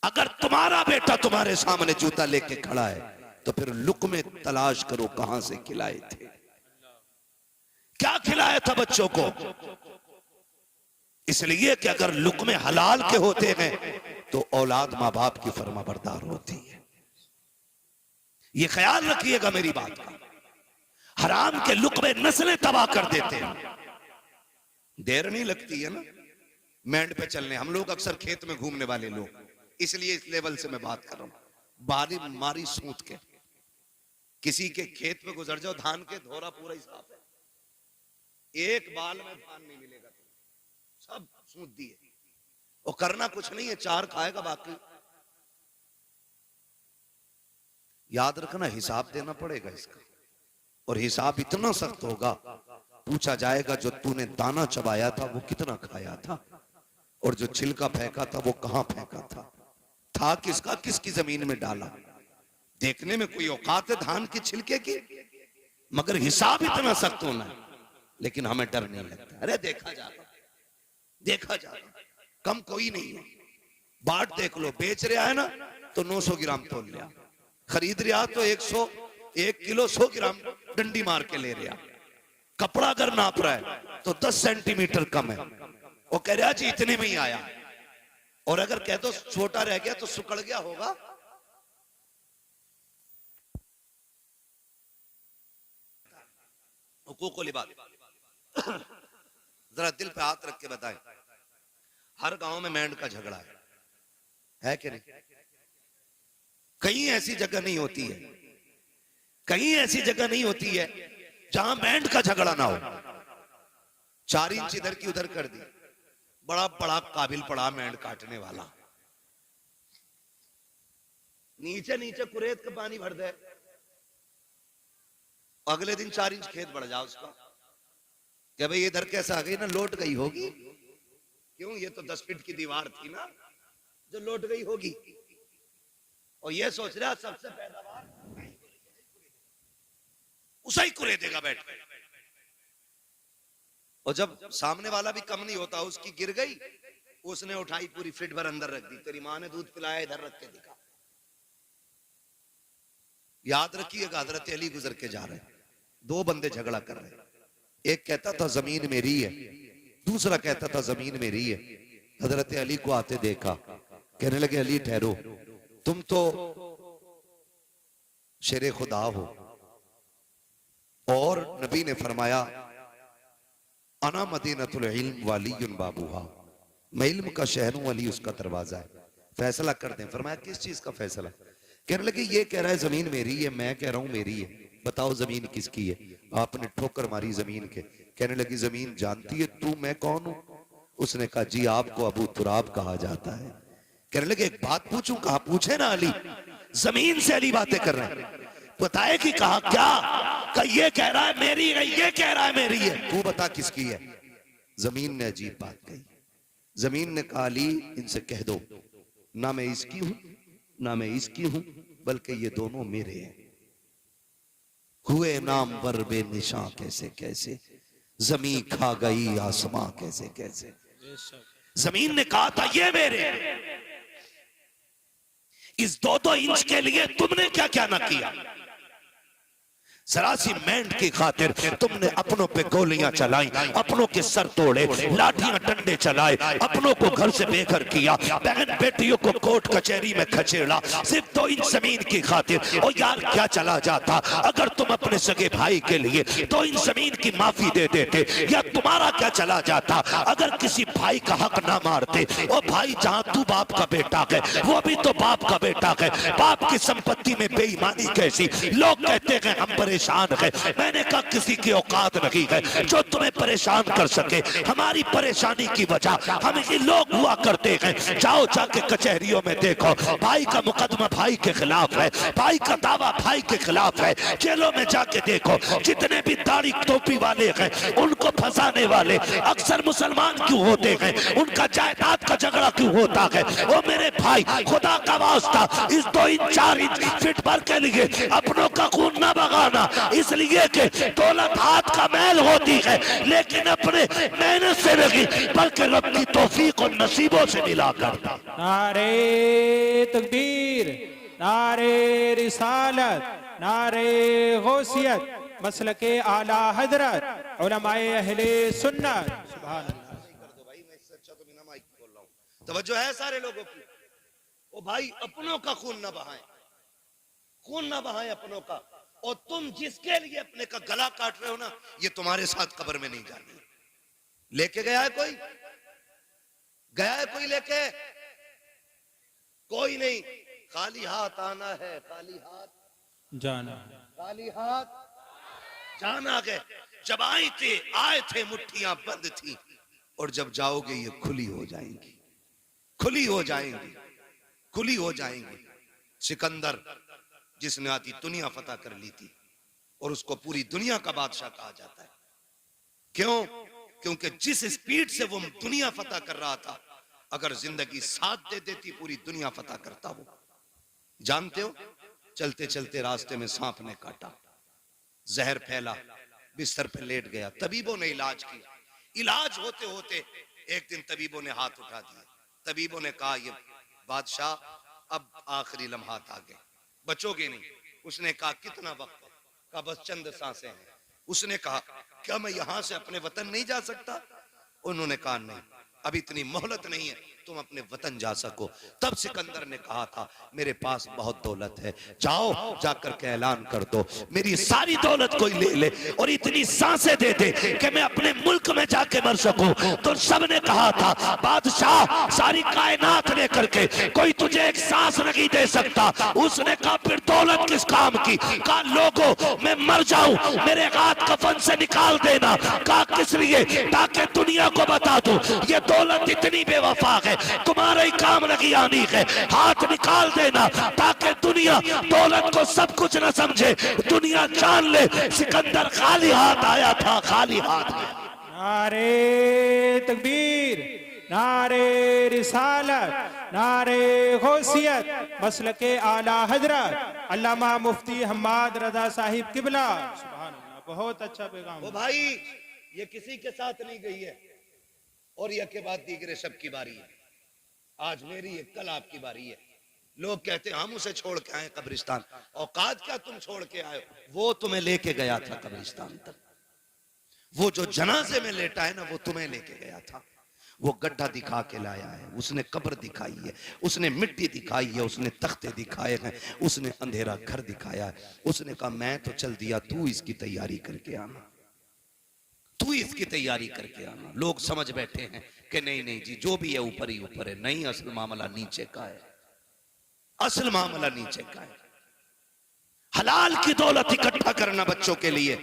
अगर तुम्हारा बेटा तुम्हारे सामने जूता लेके खड़ा है तो फिर लुकमे तलाश करो कहां से खिलाए थे, क्या खिलाया था बच्चों को। इसलिए कि अगर लुकमे हलाल के होते हैं तो औलाद मां बाप की फर्माबरदार होती है। ये ख्याल रखिएगा मेरी बात का। हराम के लुकमे नस्लें तबाह कर देते हैं। देर नहीं लगती है ना मैंड पे चलने। हम लोग अक्सर खेत में घूमने वाले लोग, इसलिए इस लेवल से मैं बात कर रहा हूं। बारी मारी सूत के किसी के खेत में गुजर जाओ, धान के धोरा पूरा ही साफ है, एक बाल में धान नहीं मिलेगा, सब सूत दिए। और करना कुछ नहीं है, चार खाएगा बाकी। याद रखना, हिसाब देना पड़ेगा इसका, और हिसाब इतना सख्त होगा, पूछा जाएगा जो तूने दाना चबाया था वो कितना खाया था, और जो छिलका फेंका था वो कहां फेंका था किसका, किसकी जमीन में डाला। देखने में कोई औकात है धान के छिलके की, मगर हिसाब इतना सख्त होना है। लेकिन हमें डर नहीं लगता, अरे देखा जाएगा, देखा जाएगा, कम कोई नहीं है। बाट देख लो, बेच रहा है ना तो 900 ग्राम तोल लिया, खरीद रहा तो 1 किलो 100 ग्राम डंडी मार के ले रहा। कपड़ा अगर नाप रहा है तो 10 सेंटीमीटर कम है, वो कह रहा जी इतने में ही आया। और अगर कह दो छोटा रह गया तो सुकड़ गया होगा। हुकूक वाली बात जरा दिल पे हाथ रख के बताएं, हर गांव में मेंढ का झगड़ा है कि नहीं? कहीं ऐसी जगह नहीं होती है, कहीं ऐसी जगह नहीं होती है जहां मेंढ का झगड़ा ना हो। 4 इंच इधर की उधर कर दी, बड़ा बड़ा काबिल पड़ा मेंढ काटने वाला, नीचे नीचे कुरेद का पानी भर दे, अगले दिन 4 इंच खेत बढ़ जाओ उसका, क्या भाई इधर कैसे आ गई ना, लौट गई होगी। क्यों? ये तो 10 फीट की दीवार थी ना जो लौट गई होगी। और ये सोच रहा सबसे पैदावार उसे ही कुरे देगा बैठ के। और जब सामने वाला भी कम नहीं होता, उसकी गिर गई, उसने उठाई पूरी फीट भर अंदर रख दी, तेरी माँ ने दूध पिलाया इधर रख के दिखा। याद रखिएगा, हजरत अली गुजर के जा रहे, 2 बंदे झगड़ा कर रहे, एक कहता था जमीन मेरी है, दूसरा कहता था जमीन मेरी है। हजरत अली को आते देखा, कहने लगे अली ठहरो, तुम तो शेरे खुदा हो, और नबी ने फरमाया अना मदीनतुल इल्म वालियुन बाबूहा, मैं इल्म का शहर हूं, अली उसका दरवाजा है, फैसला कर दें। फरमाया किस चीज का फैसला? कहने लगे ये कह रहा है जमीन मेरी है, मैं कह रहा हूं मेरी है, बताओ जमीन किसकी है? आपने ठोकर मारी जमीन के। कहने लगी जमीन जानती है तू मैं कौन हूं? उसने कहा जी आपको अबू तुराब कहा जाता है। कहने लगे एक बात पूछूं? कहा पूछे ना अली। जमीन से अली बातें कर रहे हैं, बताए कि कहा क्या? कहा ये कह रहा है मेरी है, ये कह रहा है मेरी है, तू बता किसकी है? जमीन ने अजीब बात कही। जमीन ने कहा अली इनसे कह दो ना मैं इसकी हूं ना मैं इसकी हूं, बल्कि ये दोनों मेरे हैं। हुए नाम वर बेनिशां कैसे कैसे, जमीन खा गई आसमां कैसे कैसे। जमीन ने कहा था ये मेरे हैं, इस 2-2 इंच के लिए तुमने क्या क्या ना किया। जरा सी मेंढ की खातिर तुमने अपनों पे गोलियां चलाई, अपनों के सर तोड़े, लाठियां डंडे चलाए, अपनों को घर से बेघर किया, बहन बेटियों को कोर्ट कचहरी में खचेड़ा, सिर्फ 2 इंच जमीन की खातिर। और यार क्या चला जाता अगर तुम अपने सगे भाई के लिए 2 इंच जमीन की माफी दे देते, या तुम्हारा क्या चला जाता अगर किसी भाई का हक ना मारते। और भाई जहां तू बाप का बेटा है वो भी तो बाप का बेटा है, बाप की संपत्ति में बेईमानी कैसी। लोग कहते हैं हम परेशान है, मैंने कहा किसी की औकात नहीं है जो तुम्हें परेशान कर सके। हमारी परेशानी की वजह हम ही लोग हुआ करते हैं। जाओ जाके कचहरियों में देखो, भाई का मुकदमा भाई के खिलाफ है, भाई का दावा भाई के खिलाफ है। जेलों में जाके देखो, जितने भी दाढ़ी टोपी वाले हैं उनको फंसाने वाले अक्सर मुसलमान क्यों होते हैं, उनका जायदाद का झगड़ा क्यों होता है। वो मेरे भाई खुदा का वास्ता इस 2 इंच 4 इंच फिट भर के लिए अपनों का खून ना बगाना, इसलिए कि दौलत हाथ का मैल होती है लेकिन अपने मेहनत से नहीं बल्कि रब की तौफीक और नसीबों से मिला कर। नारे तकबीर, नारे रिसालत, नारे गौसियत, मसलके आला हजरत, उलमाए अहले सुन्नत। सुभान अल्लाह। भाई मैं इससे अच्छा तो बिना माइक बोल रहा हूं। तवज्जो है सारे लोगों की। ओ भाई अपनों का खून ना बहाएं, खून ना बहाएं अपनों का। और तुम जिसके लिए अपने का गला काट रहे हो ना, ये तुम्हारे साथ कब्र में नहीं जानी। लेके गया है कोई? गया है कोई लेके? कोई नहीं। खाली हाथ आना है, खाली हाथ जाना, खाली हाथ जाना है। जब आए थे मुट्ठियां बंद थी, और जब जाओगे ये खुली हो जाएंगी, खुली हो जाएंगी, खुली हो जाएंगी। सिकंदर जिसने आधी दुनिया फतह कर ली थी और उसको पूरी दुनिया का बादशाह कहा जाता है। क्यों? क्योंकि जिस स्पीड से वो दुनिया फतह कर रहा था, अगर जिंदगी साथ दे देती पूरी दुनिया फतह करता वो। जानते हो, चलते चलते रास्ते में सांप ने काटा, जहर फैला, बिस्तर पे लेट गया। तबीबों ने इलाज किया, इलाज होते होते एक दिन तबीबों ने हाथ उठा दिया। तबीबों ने कहा ये बादशाह अब आखिरी लम्हात आ गए, बचोगे नहीं। उसने कहा कितना वक्त है? कहा बस चंद सांसें हैं। उसने कहा क्या मैं यहां से अपने वतन नहीं जा सकता? उन्होंने कहा नहीं, अब इतनी मोहलत नहीं है, तुम अपने वतन जा सको। तब सिकंदर ने कहा था मेरे पास बहुत दौलत है, जाओ जाकर के ऐलान कर दो मेरी सारी दौलत कोई ले ले और इतनी सांसें दे दे कि मैं अपने मुल्क में जाके मर सकूं। तो सबने कहा था बादशाह सारी कायनात ने करके कोई तुझे एक सांस नहीं दे सकता। उसने कहा फिर दौलत किस काम की? कहा लोगों मैं मर जाऊं, मेरे हाथ कफन से निकाल देना। कहा किस लिए? ताकि दुनिया को बता दूं ये दौलत इतनी बेवफा है, तुम्हारे ही काम लगी आनी है। हाथ निकाल देना ताकि दुनिया दौलत को सब कुछ न समझे, दुनिया जान ले सिकंदर खाली हाथ आया था, खाली हाथ। नारे तकबीर, नारे रिसालत, नारे गौसियत, मसलके आला हजरत अल्लामा मुफ्ती हम्माद रजा साहिब किबला। सुभान अल्लाह, बहुत अच्छा पैगाम। ओ भाई ये किसी के साथ नहीं गई है और यह के बाद दीगरे सब की बारी है। आज मेरी है, कल आपकी बारी है। लोग कहते हैं हम उसे छोड़ के आए कब्रिस्तान। औकात क्या तुम छोड़ के आए? वो तुम्हें लेके गया था कब्रिस्तान तक। वो जो जनाजे में लेटा है ना वो तुम्हें लेके गया था। वो गड्ढा दिखा के लाया है, उसने कब्र दिखाई है, उसने मिट्टी दिखाई है, उसने तख्ते दिखाए हैं, उसने अंधेरा घर दिखाया है। उसने कहा मैं तो चल दिया, तू इसकी तैयारी करके आना, तू इसकी तैयारी करके आना। लोग समझ बैठे हैं कि नहीं नहीं जी जो भी है ऊपर ही ऊपर है। नहीं, असल मामला नीचे का है, असल मामला नीचे का है। हलाल की दौलत इकट्ठा करना बच्चों के लिए,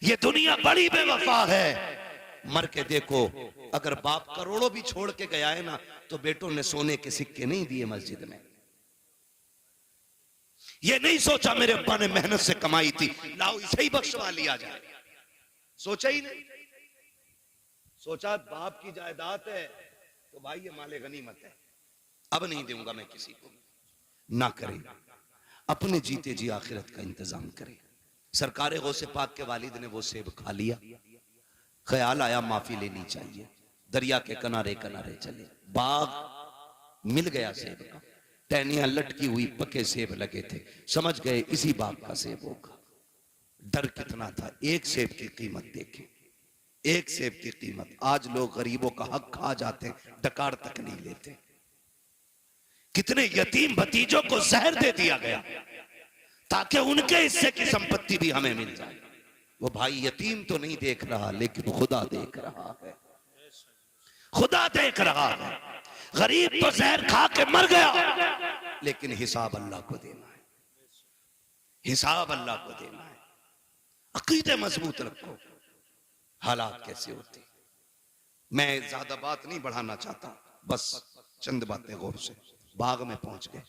ये दुनिया बड़ी बेवफा है। मर के देखो, अगर बाप करोड़ों भी छोड़ के गया है ना तो बेटों ने सोने के सिक्के नहीं दिए मस्जिद में। ये नहीं सोचा मेरे अब्बा ने मेहनत से कमाई थी, लाओ इसे ही बख्शवा लिया जाए। सोचा ही नहीं। सोचा बाप की जायदाद है तो भाई ये माले गनीमत है, अब नहीं दूंगा मैं किसी को। ना करें, अपने जीते जी आखिरत का इंतजाम करें। सरकारे गौसे पाक के वालिद ने वो सेब खा लिया, ख्याल आया माफी लेनी चाहिए। दरिया के किनारे किनारे चले, बाग मिल गया सेब का, टहनियां लटकी हुई पके सेब लगे थे। समझ गए इसी बाग का सेब होगा। डर कितना था, एक सेब की कीमत देखें, एक सेब की कीमत। आज लोग गरीबों का हक खा जाते हैं, डकार तक नहीं लेते। कितने यतीम भतीजों को जहर दे दिया गया ताकि उनके हिस्से की संपत्ति भी हमें मिल जाए। वो भाई यतीम तो नहीं देख रहा लेकिन खुदा देख रहा है, खुदा देख रहा है। गरीब तो जहर खा के मर गया लेकिन हिसाब अल्लाह को देना है, हिसाब अल्लाह को देना है। अकीदे मजबूत रखो। हालात कैसे होते, मैं ज्यादा बात नहीं बढ़ाना चाहता, बस चंद बातें गौर से। बाग में पहुंच गए,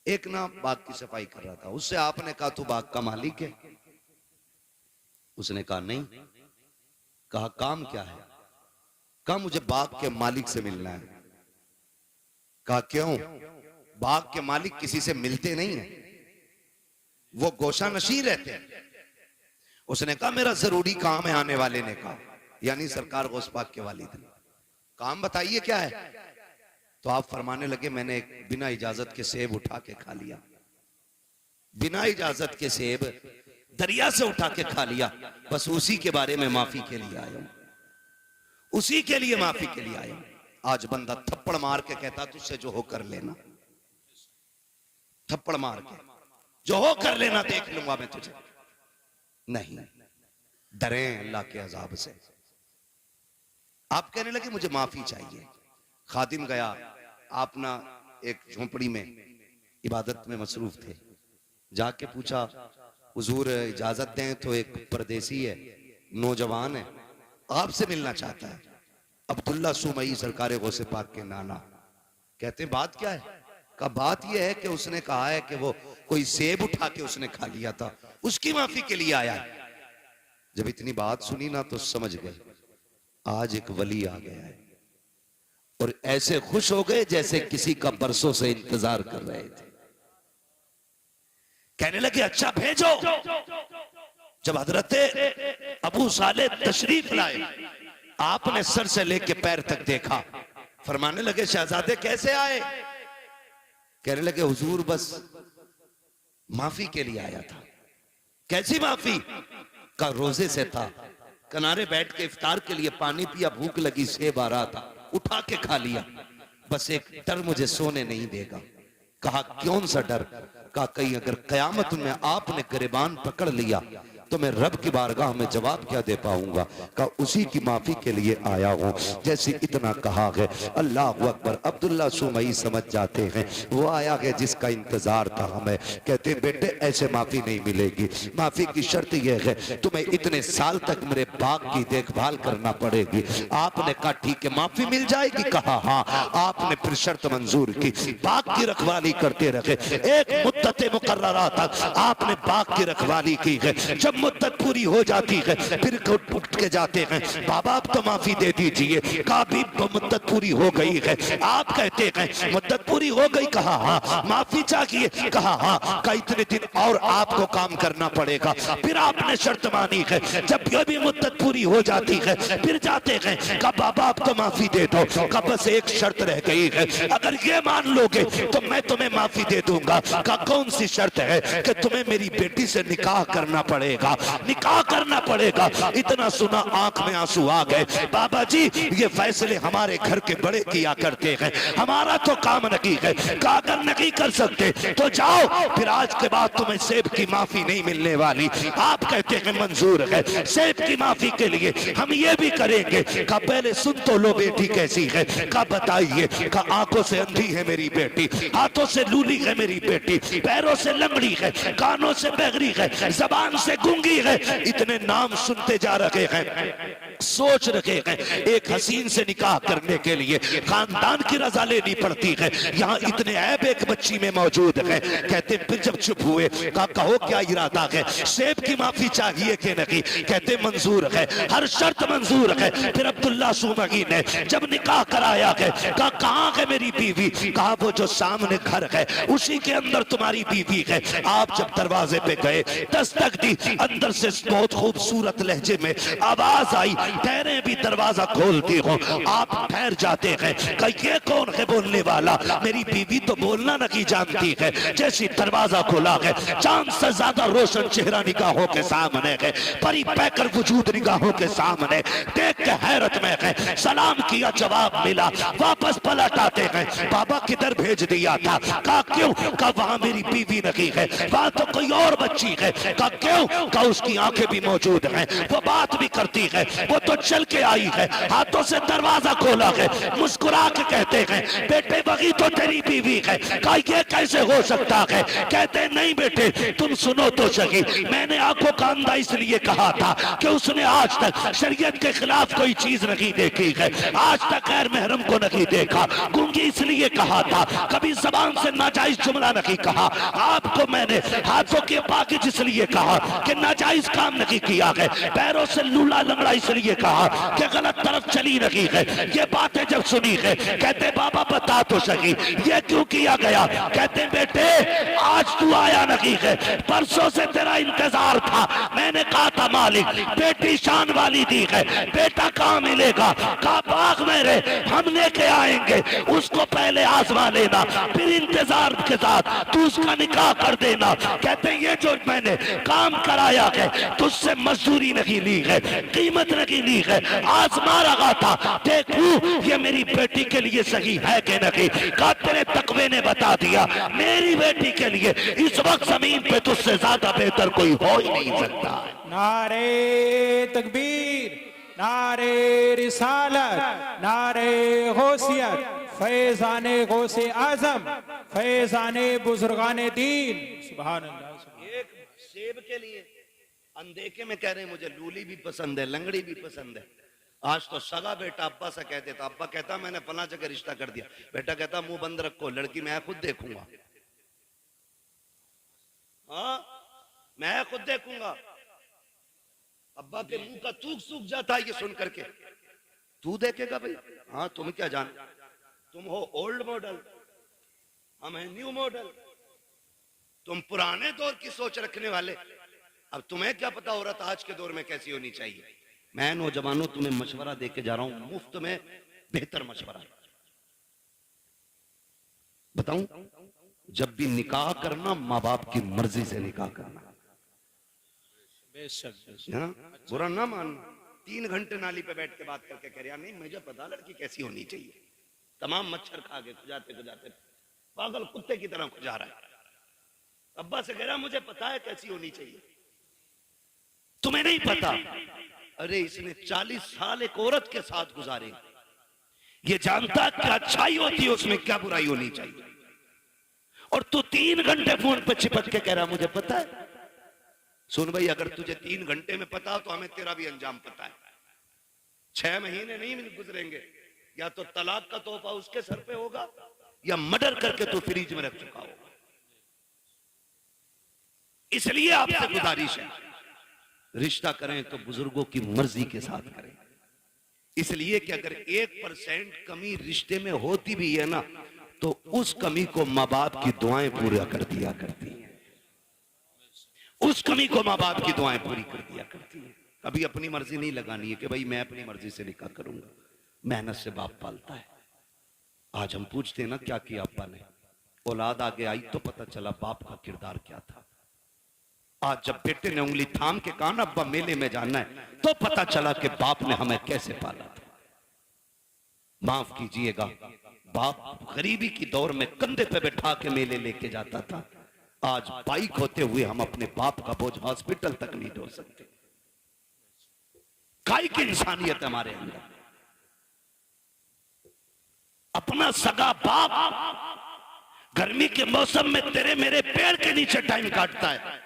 एक ना बाग की सफाई कर रहा था। उससे आपने कहा तू बाग का मालिक है? उसने कहा नहीं। कहा काम क्या है? कहा मुझे बाग के मालिक से मिलना है। कहा क्यों? बाग के मालिक किसी से मिलते नहीं है, वो गोशा नशीं रहते हैं। उसने कहा मेरा जरूरी काम है। आने वाले ने कहा, यानी सरकार गौस पाक के वालिद ने। काम बताइए क्या है? तो आप फरमाने लगे मैंने एक बिना इजाजत के सेब उठा के खा लिया, बिना इजाजत के सेब दरिया से उठा के खा लिया, बस उसी के बारे में माफी के लिए आया हूं, उसी के लिए माफी के लिए आया हूं। आज बंदा थप्पड़ मार के कहता तुझसे जो हो कर लेना, थप्पड़ मार के जो हो कर लेना, देख लूंगा मैं तुझे। नहीं, डरे अल्लाह के अजाब से। आप कहने लगे मुझे माफी चाहिए। खादिम गया, आप ना एक झोंपड़ी में इबादत में मसरूफ थे, जाके पूछा हुजूर इजाजत दें तो एक परदेसी है, नौजवान है, आपसे मिलना चाहता है। अब्दुल्ला सुमई सरकार गौसे पाक के नाना कहते हैं बात क्या है? का बात यह है कि उसने कहा है कि वो कोई सेब उठा के उसने खा लिया था, उसकी माफी के लिए आया है। जब इतनी बात सुनी ना तो समझ गए आज एक वली आ गया है, और ऐसे खुश हो गए जैसे किसी का बरसों से इंतजार कर रहे थे। कहने लगे अच्छा भेजो। जब हजरत अबू साले तशरीफ लाए, आपने सर से लेके पैर तक देखा, फरमाने लगे शहजादे कैसे आए? कहने लगे हुजूर बस माफी के लिए आया था। कैसी माफी? का रोजे से था, किनारे बैठ के इफ्तार के लिए पानी पिया, भूख लगी, सेब आ रहा था, उठा के खा लिया। बस एक डर मुझे सोने नहीं देगा। कहा कौन सा डर? कहा कहीं अगर कयामत में आपने गिरबान पकड़ लिया तो मैं रब की बारगाह में जवाब क्या दे पाऊंगा? कहा उसी की माफी के लिए आया हूं। जैसे इतना कहा है, अल्लाह अकबर, अब्दुल्ला सुमई समझ जाते हैं वो आया है जिसका इंतजार था हमें। कहते बेटे ऐसे माफी नहीं मिलेगी, माफी की शर्त यह है तुम्हें इतने साल तक मेरे बाग की देखभाल करना पड़ेगी। आपने कहा ठीक है माफी मिल जाएगी? कहा हाँ। आपने फिर शर्त मंजूर की, बाग की रखवाली करते रहे। एक मुद्दत मुकर्ररा तक आपने बाग की रखवाली की है। जब मुद्दत पूरी हो जाती है फिर उठ के जाते हैं, बाबा आप तो माफी दे दीजिए। कहा भी मुद्दत पूरी हो गई है। आप कहते हैं मुद्दत पूरी हो गई? कहा हाँ। माफी चाहिए? कहा हाँ। का इतने दिन और आपको काम करना पड़ेगा। फिर आपने शर्त मानी है। जब ये भी मुद्दत पूरी हो जाती है फिर जाते हैं, कहा बाबा आप तो माफी दे दो। कहा बस एक शर्त रह गई है, अगर ये मान लोगे तो मैं तुम्हें माफी दे दूंगा। कहा कौन सी शर्त है? कि तुम्हें मेरी बेटी से निकाह करना पड़ेगा, निकाह करना पड़ेगा। इतना सुना आंख में आंसू आ गए। बाबा जी ये फैसले हमारे घर के बड़े किया करते हैं, हमारा तो काम नहीं है। कहा अगर नहीं कर सकते तो जाओ, फिर आज के बाद तुम्हें सेब की माफी नहीं मिलने वाली। आप कहते हैं मंजूर है, सेब की माफी के लिए हम ये भी करेंगे। कहा पहले सुन तो लो बेटी कैसी है। कहा बताइए। कहा आंखों से अंधी है मेरी बेटी, हाथों से लूली है मेरी बेटी, पैरों से लंगड़ी है, कानों से बहरी है, जबान से गूंगी है। इतने नाम सुनते जा रहे हैं, सोच रहे हैं एक हसीन से निकाह करने के लिए खानदान की रजा लेनी पड़ती है। यहाँ इतने ऐब एक बच्ची में मौजूद है। कहते फिर जब चुप हुए, कहा कहो क्या इरादा है? सेब की माफी चाहिए कि नहीं? कहते मंजूर है, हर शर्त मंजूर है। फिर अब्दुल्ला सुमगी ने जब निकाह कराया है, कहा कहाँ है मेरी बीवी? कहा वो जो सामने घर है उसी के अंदर तुम्हारी बीवी है। आप जब दरवाजे पे गए, दस्तक दी, अंदर से बहुत खूबसूरत लहजे में आवाज आई, ठहरे भी दरवाजा खोलती हो। आप ठहर जाते हैं, कहीं ये कौन है बोलने वाला? मेरी बीवी तो बोलना नहीं जानती है। जैसी दरवाजा खोला है, चांद से ज्यादा रोशन चेहरा निगाहों के सामने है, परी पैकर वजूद निगाहों के सामने। देख के हैरत में है, सलाम किया जवाब मिला, वापस पलट आते हैं। बाबा किधर भेज दिया था? कहा क्यों? कहा वहां मेरी बीवी नहीं है, वहां तो कोई और बच्ची है। कहा क्यों? कहा उसकी आंखें भी मौजूद हैं, वो बात भी करती है, वो तो चल के आई है, हाथों से दरवाजा खोला है, मुस्कुरा के कहते हैं बेटे वही तो तेरी बीवी है। कहा ये कैसे हो सकता है? कहते नहीं बेटे तुम सुनो तो सही, मैंने आंखों का अंधा इसलिए कहा था कि उसने आज तक शरीयत के खिलाफ कोई चीज नहीं देखी है, आज तक गैर महरम को नहीं देखा। गूंगी इसलिए कहा था, कभी जबान से नाजायज जुमला नहीं कहा। आपको मैंने हाथों के पाकिज इसलिए कहा कि नाजायज काम नहीं किया है, पैरों से लूला लंगड़ा इसलिए कहा कि गलत तरफ चली नहीं है। ये बातें जब सुनी है, कहते बाबा बता तो सही ये क्यों किया गया? कहते बेटे आज तू आया नहीं है, परसों से तेरा इंतजार था। मैंने कहा था मालिक बेटी शान वाली दी है, बेटा कहाँ मिलेगा? कहा बाग मेरे हम लेके आएंगे, उसको पहले आजमा लेना, फिर इंतजार के साथ तू उसका निकाह कर देना। कहते ये जो मैंने काम कराया है तुझसे मजदूरी नहीं ली है, कीमत नहीं ली है, आजमा रहा था देखूं ये मेरी बेटी के लिए सही है कि नहीं। कहा तेरे तकवे ने बता दिया मेरी बेटी के लिए इस वक्त जमीन पे तुझसे ज्यादा बेहतर कोई हो ही नहीं सकता। नारे तकबीर, नारे रिसालत, नारे गौसियत, फैजाने गौसे आजम, फैजाने बुजुर्गाने दीन। सुभान अल्लाह। एक सेब के लिए अनदेखे में कह रहे हैं मुझे लूली भी पसंद है, लंगड़ी भी पसंद है। आज तो सगा बेटा अब्बा से कहते था, अब्बा कहता मैंने फला जगह रिश्ता कर दिया, बेटा कहता मुंह बंद रखो, लड़की मैं खुद देखूंगा। हाँ मैं खुद देखूंगा। अब्बा के मुंह का थूक सूख जाता है ये सुन करके। तू देखेगा भाई? हाँ तुम क्या जान, तुम हो ओल्ड मॉडल, हम हैं न्यू मॉडल, तुम पुराने दौर की सोच रखने वाले। अब तुम्हें क्या पता औरत आज के दौर में कैसी होनी चाहिए। मैं नौजवानों तुम्हें मशवरा दे के जा रहा हूं, मुफ्त में बेहतर मशवरा। बताऊं, जब भी निकाह करना माँ बाप की मर्जी से निकाह करना, बेशक बेशक। हाँ? बुरा ना मानना। 3 घंटे नाली पे बैठ के बात करके कह रहा नहीं मुझे पता लड़की कैसी होनी चाहिए, तमाम मच्छर खा के खुजाते खुजाते पागल कुत्ते की तरह खुजा रहा है। अब्बा से कह रहा मुझे पता है कैसी होनी चाहिए, तुम्हें नहीं पता। अरे इसने 40 साल एक औरत के साथ गुजारे, ये जानता क्या अच्छाई होती है उसमें, क्या बुराई होनी चाहिए, और तू 3 घंटे फोन पे चिपक के कह रहा मुझे पता है। सुन भाई, अगर तुझे 3 घंटे में पता तो हमें तेरा भी अंजाम पता है। 6 महीने नहीं गुजरेंगे, या तो तलाक का तोहफा उसके सर पे होगा या मर्डर करके तू फ्रिज में रख चुका होगा। इसलिए आपसे गुजारिश है, रिश्ता करें तो बुजुर्गों की मर्जी के साथ करें। इसलिए कि अगर 1% कमी रिश्ते में होती भी है ना, तो उस कमी को माँ बाप की दुआएं पूरा कर दिया करती हैं। उस कमी को माँ बाप की दुआएं पूरी कर दिया करती हैं। कभी अपनी मर्जी नहीं लगानी है कि भाई मैं अपनी मर्जी से निकाह करूंगा, मेहनत से बाप पालता है। आज हम पूछते हैं ना क्या किया अब्बा ने, औलाद आगे आई तो पता चला बाप का किरदार क्या था। आज जब बेटे ने उंगली थाम के कहा ना अब्बा मेले में जाना है, तो पता चला कि बाप ने हमें कैसे पाला था। माफ कीजिएगा, बाप गरीबी की दौर में कंधे पे बैठा के मेले लेके जाता था। आज बाइक होते हुए हम अपने बाप का बोझ हॉस्पिटल तक नहीं ढो सकते। काय की इंसानियत हमारे अंदर। अपना सगा बाप गर्मी के मौसम में तेरे मेरे पेड़ के नीचे टाइम काटता है,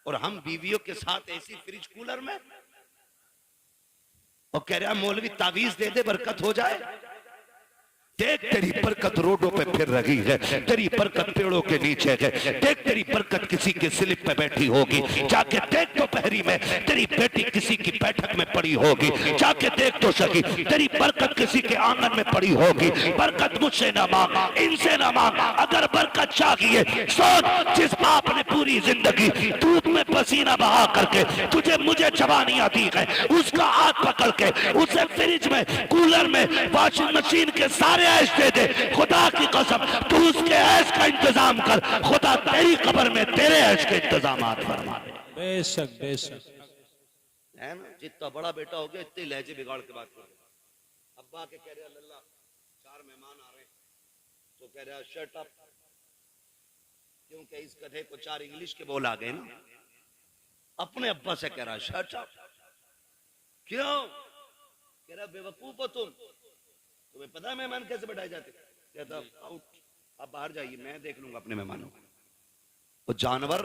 और हम बीवियों के साथ ऐसी फ्रिज कूलर में, और कह रहा मौलवी तावीज दे दे बरकत हो जाए। देख तेरी बरकत रोडों पे फिर रही है, तेरी बरकत पेड़ों के नीचे है। देख तेरी बरकत किसी के स्लिप पे बैठी होगी, जाके देख तो पहरी में तेरी बेटी किसी की बैठक में पड़ी होगी, जाके देख तो सकी तेरी बरकत किसी के आंगन में पड़ी होगी। बरकत मुझसे ना मांग, इनसे ना मांग, अगर बरकत चाहिए सोच जिस बाप ने पूरी जिंदगी दूध में पसीना बहा करके तुझे मुझे जवानियां दी है, उसका हाथ पकड़ के उसे फ्रिज में कूलर में वॉशिंग मशीन के सारे ऐश दे दे। खुदा की कसम तू उसके ऐश का इंतजाम कर, खुदा तेरी कब्र में तेरे ऐश के इंतजाम फरमा दे। बेशक बेशक है ना, जितना बड़ा बेटा हो गया इतने लहजे बिगाड़ के बात कर। अब्बा के कह रहे अल्लाह 4 मेहमान आ रहे हैं, तो कह रहा शट अप, क्योंकि इस कथे को 4 इंग्लिश के बोल आ गए ना। अपने अब्बा से कह रहा शट अप, क्यों? कह रहा बेवकूफ हो तुम, तुम्हें पता है मेहमान कैसे बैठाए जाते? कहता आउट, आप बाहर जाइए, मैं देख लूंगा अपने मेहमानों को। वो जानवर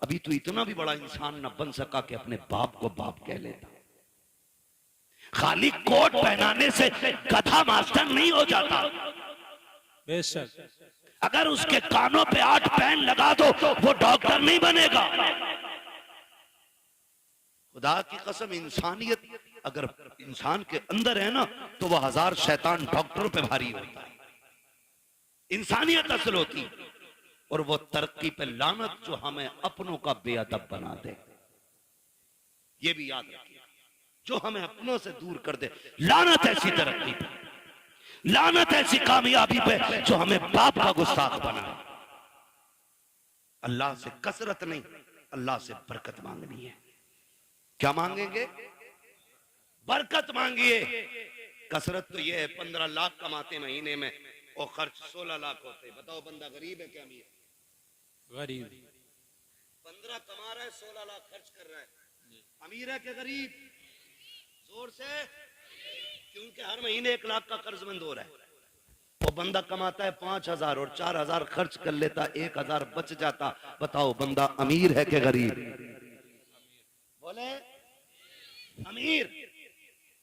अभी तो इतना भी बड़ा इंसान न बन सका कि अपने बाप को बाप कह लेता। खाली कोट पहनाने से गधा मास्टर नहीं हो जाता। बेशक अगर उसके कानों पे 8 पैन लगा दो वो डॉक्टर नहीं बनेगा। खुदा की कसम, इंसानियत अगर इंसान के अंदर है ना, तो वह 1000 शैतान डॉक्टरों पे भारी होता है। इंसानियत असल होती, और वो तरक्की पे लानत जो हमें अपनों का बेअदब बना दे। ये भी याद रखिए, जो हमें अपनों से दूर कर दे, लानत ऐसी तरक्की पे, लानत ऐसी कामयाबी पे जो हमें बाप का गुस्ताख बनाए। अल्लाह से कसरत नहीं, अल्लाह से बरकत मांगनी है। क्या मांगेंगे? बरकत मांगिए। कसरत तो ये है 15 लाख कमाते महीने में और खर्च 16 लाख होते। बताओ बंदा गरीब है क्या अमीर? गरीब। 15 कमा रहा है, 16 लाख खर्च कर रहा है। अमीर है क्या गरीब? जोर से, क्योंकि हर महीने 1 लाख का कर्जमंद हो रहा है। वो बंदा कमाता है 5000 और 4000 खर्च कर लेता, 1000 बच जाता। बताओ बंदा अमीर है क्या गरीब? बोले अमीर।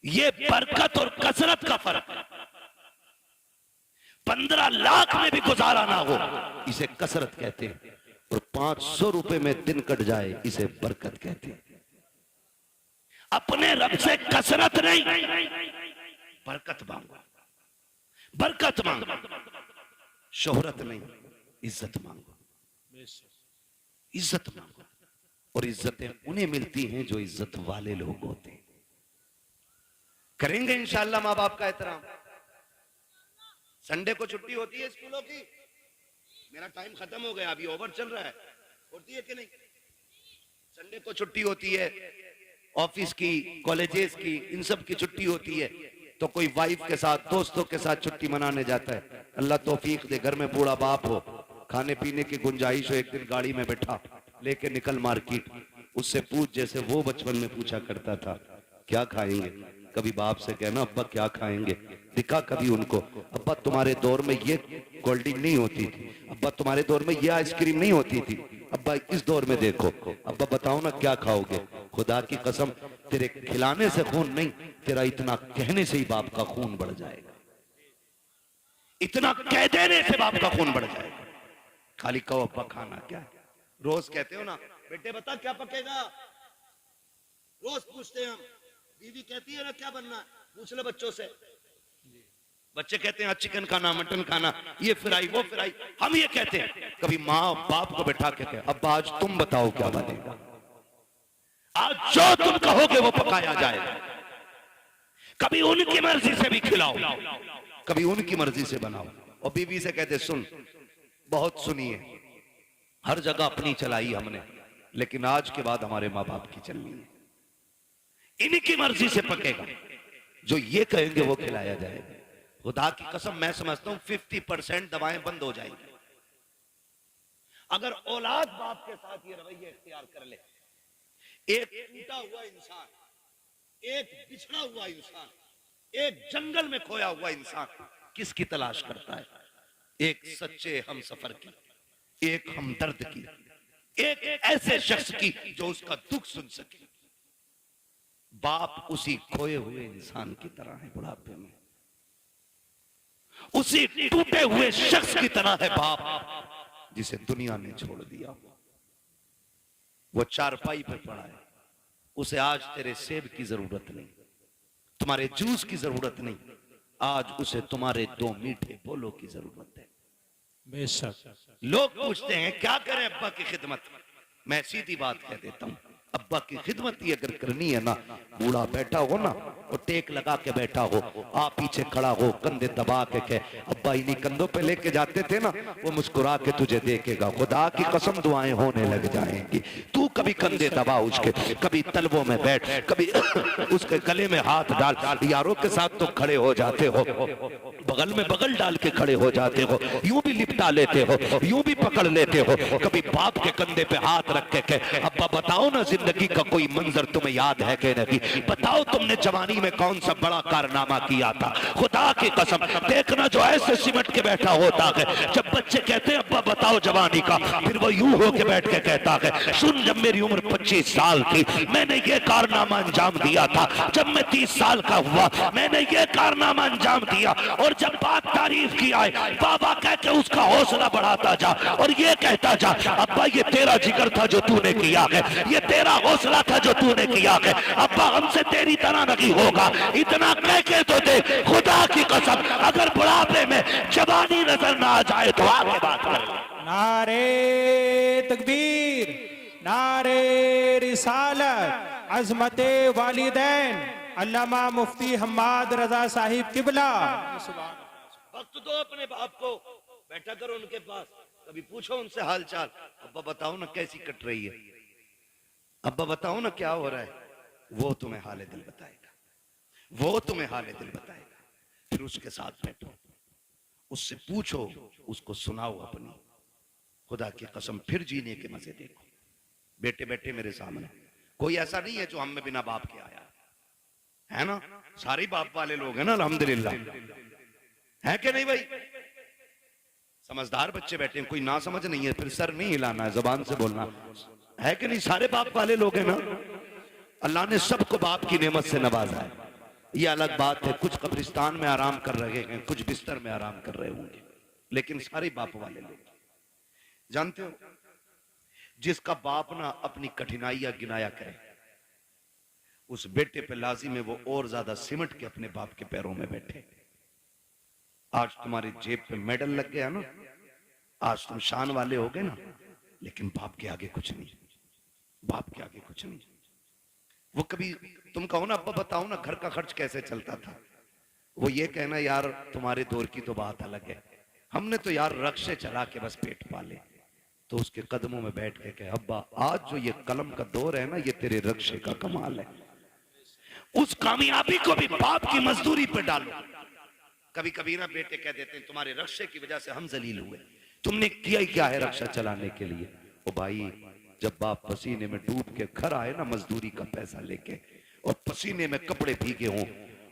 ये बरकत और कसरत का फर्क है। 15 लाख में भी गुजारा ना हो इसे कसरत कहते हैं, और 500 रुपए में दिन कट जाए इसे बरकत कहते हैं। अपने रब से कसरत नहीं, बरकत मांगो, बरकत मांगो। शोहरत नहीं, इज्जत मांगो, इज्जत मांगो। और इज्जतें उन्हें मिलती हैं जो इज्जत वाले लोग होते हैं। करेंगे इंशाअल्लाह माँ बाप का एहतराम, संडे को छुट्टी होती है स्कूलों की? मेरा टाइम खत्म हो गया, अभी ओवर चल रहा है, होती है कि नहीं? संडे को छुट्टी होती है, ऑफिस की, कॉलेजेस की, इन सब की छुट्टी होती है, तो कोई वाइफ के साथ, दोस्तों के साथ छुट्टी मनाने जाता है। अल्लाह तौफीक दे, घर में बूढ़ा बाप हो, खाने पीने की गुंजाइश हो, एक दिन गाड़ी में बैठा, लेके निकल मार्केट, उससे पूछ जैसे वो बचपन में पूछा करता था क्या खाएंगे। कभी बाप से कहना अब्बा क्या खाएंगे, दिखा कभी उनको, अब्बा तुम्हारे दौर में ये कोल्ड ड्रिंक नहीं होती थी, अब्बा तुम्हारे दौर में ये आइसक्रीम नहीं होती थी, अब्बा इस दौर में देखो, अब्बा बताओ ना क्या खाओगे। खुदा की कसम तेरे खिलाने से खून नहीं, तेरा इतना कहने से ही बाप का खून बढ़ जाएगा, इतना कह देने से बाप का खून बढ़ जाएगा। खाली कहो अब्बा खाना क्या है, रोज कहते हो ना बेटे बता क्या पकेगा, रोज पूछते हैं हम, बीवी कहती है ना क्या बनना है, पूछ लो बच्चों से, बच्चे कहते हैं चिकन खाना, मटन खाना, ये फ्राई वो फ्राई, हम ये कहते हैं। कभी माँ बाप को बैठा के कहे अब्बा आज तुम बताओ क्या बनेगा, आज जो तुम कहोगे वो पकाया जाएगा। कभी उनकी मर्जी से भी खिलाओ, कभी उनकी मर्जी से बनाओ। और बीवी से कहते सुन, बहुत सुनी है, हर जगह अपनी चलाई हमने, लेकिन आज के बाद हमारे माँ बाप की चलनी है, इनकी मर्जी से पकेगा, जो ये कहेंगे वो खिलाया जाएगा। खुदा की कसम मैं समझता हूं 50% दवाएं बंद हो जाएंगी अगर औलाद बाप के साथ ये रवैया इख्तियार कर ले। एक टूटा हुआ इंसान, एक बिछड़ा हुआ इंसान, एक जंगल में खोया हुआ इंसान किसकी तलाश करता है? एक सच्चे हम सफर की, एक हमदर्द की, एक ऐसे शख्स की जो उसका दुख सुन सके। बाप उसी खोए हुए इंसान की तरह है बुढ़ापे में, उसी टूटे हुए शख्स की तरह है बाप जिसे दुनिया ने छोड़ दिया। वो चारपाई पर पड़ा है, उसे आज तेरे सेब की जरूरत नहीं, तुम्हारे जूस की जरूरत नहीं, आज उसे तुम्हारे दो मीठे बोलों की जरूरत है। बेशक। लोग पूछते हैं क्या करें अब्बा की खिदमत, मैं सीधी बात कह देता हूं, अब्बा की खिदमत ही अगर करनी है ना, बूढ़ा बैठा हो ना, वो टेक लगा के बैठा हो, आप पीछे खड़ा हो, कंधे दबा के कहे अब्बा इन्हीं कंधों पे लेके जाते थे ना, वो मुस्कुरा के तुझे देखेगा। खुदा की कसम दुआएं होने लग जाएंगी। तू कभी कंधे दबा उसके, कभी तलवों में बैठ, कभी उसके गले में हाथ डाल, यारों के साथ तो खड़े हो जाते हो, बगल में बगल डाल के खड़े हो जाते हो, यूं भी लिपटा लेते हो, यूं भी पकड़ लेते हो। कभी बाप के कंधे पे हाथ रख के कहे अब्बा बताओ ना जिंदगी का कोई मंजर तुम्हें याद है कि नहीं, बताओ तुमने जवानी में कौन सा बड़ा कारनामा किया था। खुदा की कसम देखना जो ऐसे सिमट के बैठा होता है, जब बच्चे कहते हैं अब्बा बताओ जवानी का, फिर वो यूं होके बैठ के कहता है सुन जब मेरी उम्र 25 साल थी मैंने ये कारनामा अंजाम दिया था, जब मैं 30 साल का हुआ मैंने ये कारनामा अंजाम दिया। और जब बात तारीफ की आए बाबा कह के उसका हौसला बढ़ाता जा और ये कहता जा अब्बा ये तेरा जिगर था जो तूने किया है, ये तेरा हौसला था जो तूने किया है, अब्बा हमसे तेरी तरह नहीं होगा, इतना कह के तो दे। खुदा की कसम अगर बुढ़ापे में जवानी नजर ना आ जाए तो आगे बात कर। नारे तकबीर, नारे रिसालत, अजमते वालिदैन अल्लामा मुफ्ती हम्माद रजा साहिब किबला। वक्त दो अपने बाप को, बैठा करो उनके पास, कभी पूछो उनसे हाल चाल, अब्बा बताओ ना कैसी कट रही है, अब्बा बताओ ना क्या हो रहा है, वो तुम्हें हाले दिल बताएगा, वो तुम्हें हाले दिल बताएगा। फिर उसके साथ बैठो, उससे पूछो, उसको सुनाओ अपनी। खुदा की कसम फिर जीने के मजे देखो। बेटे बेटे मेरे सामने कोई ऐसा नहीं है जो हम में बिना बाप के आया है ना, सारे बाप वाले लोग हैं ना अल्हम्दुलिल्लाह, है कि नहीं भाई? समझदार बच्चे बैठे हैं, कोई ना समझ नहीं है, फिर सर नहीं हिलाना है, जबान से बोलना है कि नहीं? सारे बाप वाले लोग हैं ना, अल्लाह ने सबको बाप की नेमत से नवाजा है। ये अलग बात है, कुछ कब्रिस्तान में आराम कर रहे हैं, कुछ बिस्तर में आराम कर रहे होंगे, लेकिन सारे बाप वाले लोग। जानते हो जिसका बाप ना अपनी कठिनाइयां गिनाया करे, उस बेटे पे लाजिम है वो और ज्यादा सिमट के अपने बाप के पैरों में बैठे। आज तुम्हारी जेब पे मेडल लग गया ना, आज तुम शान वाले हो गए ना, लेकिन बाप के आगे कुछ नहीं, बाप के आगे कुछ नहीं। वो कभी तुम कहो ना अब्बा बताओ ना घर का खर्च कैसे चलता था, वो ये कहना यार तुम्हारे दौर की तो बात अलग है, हमने तो यार रक्शे चला के बस पेट पाले। तो उसके कदमों में बैठ के कहे अब्बा आज जो ये कलम का दौर है ना, ये तेरे रक्शे का कमाल है। उस कामयाबी को भी बाप की मजदूरी पे डालो। कभी कभी ना बेटे कह देते हैं तुम्हारे रक्शे की वजह से हम जलील हुए, तुमने किया ही क्या है रक्षा चलाने के लिए। ओ भाई, जब बाप पसीने में डूब के घर आए ना मजदूरी का पैसा लेके, और पसीने में कपड़े भीगे हों,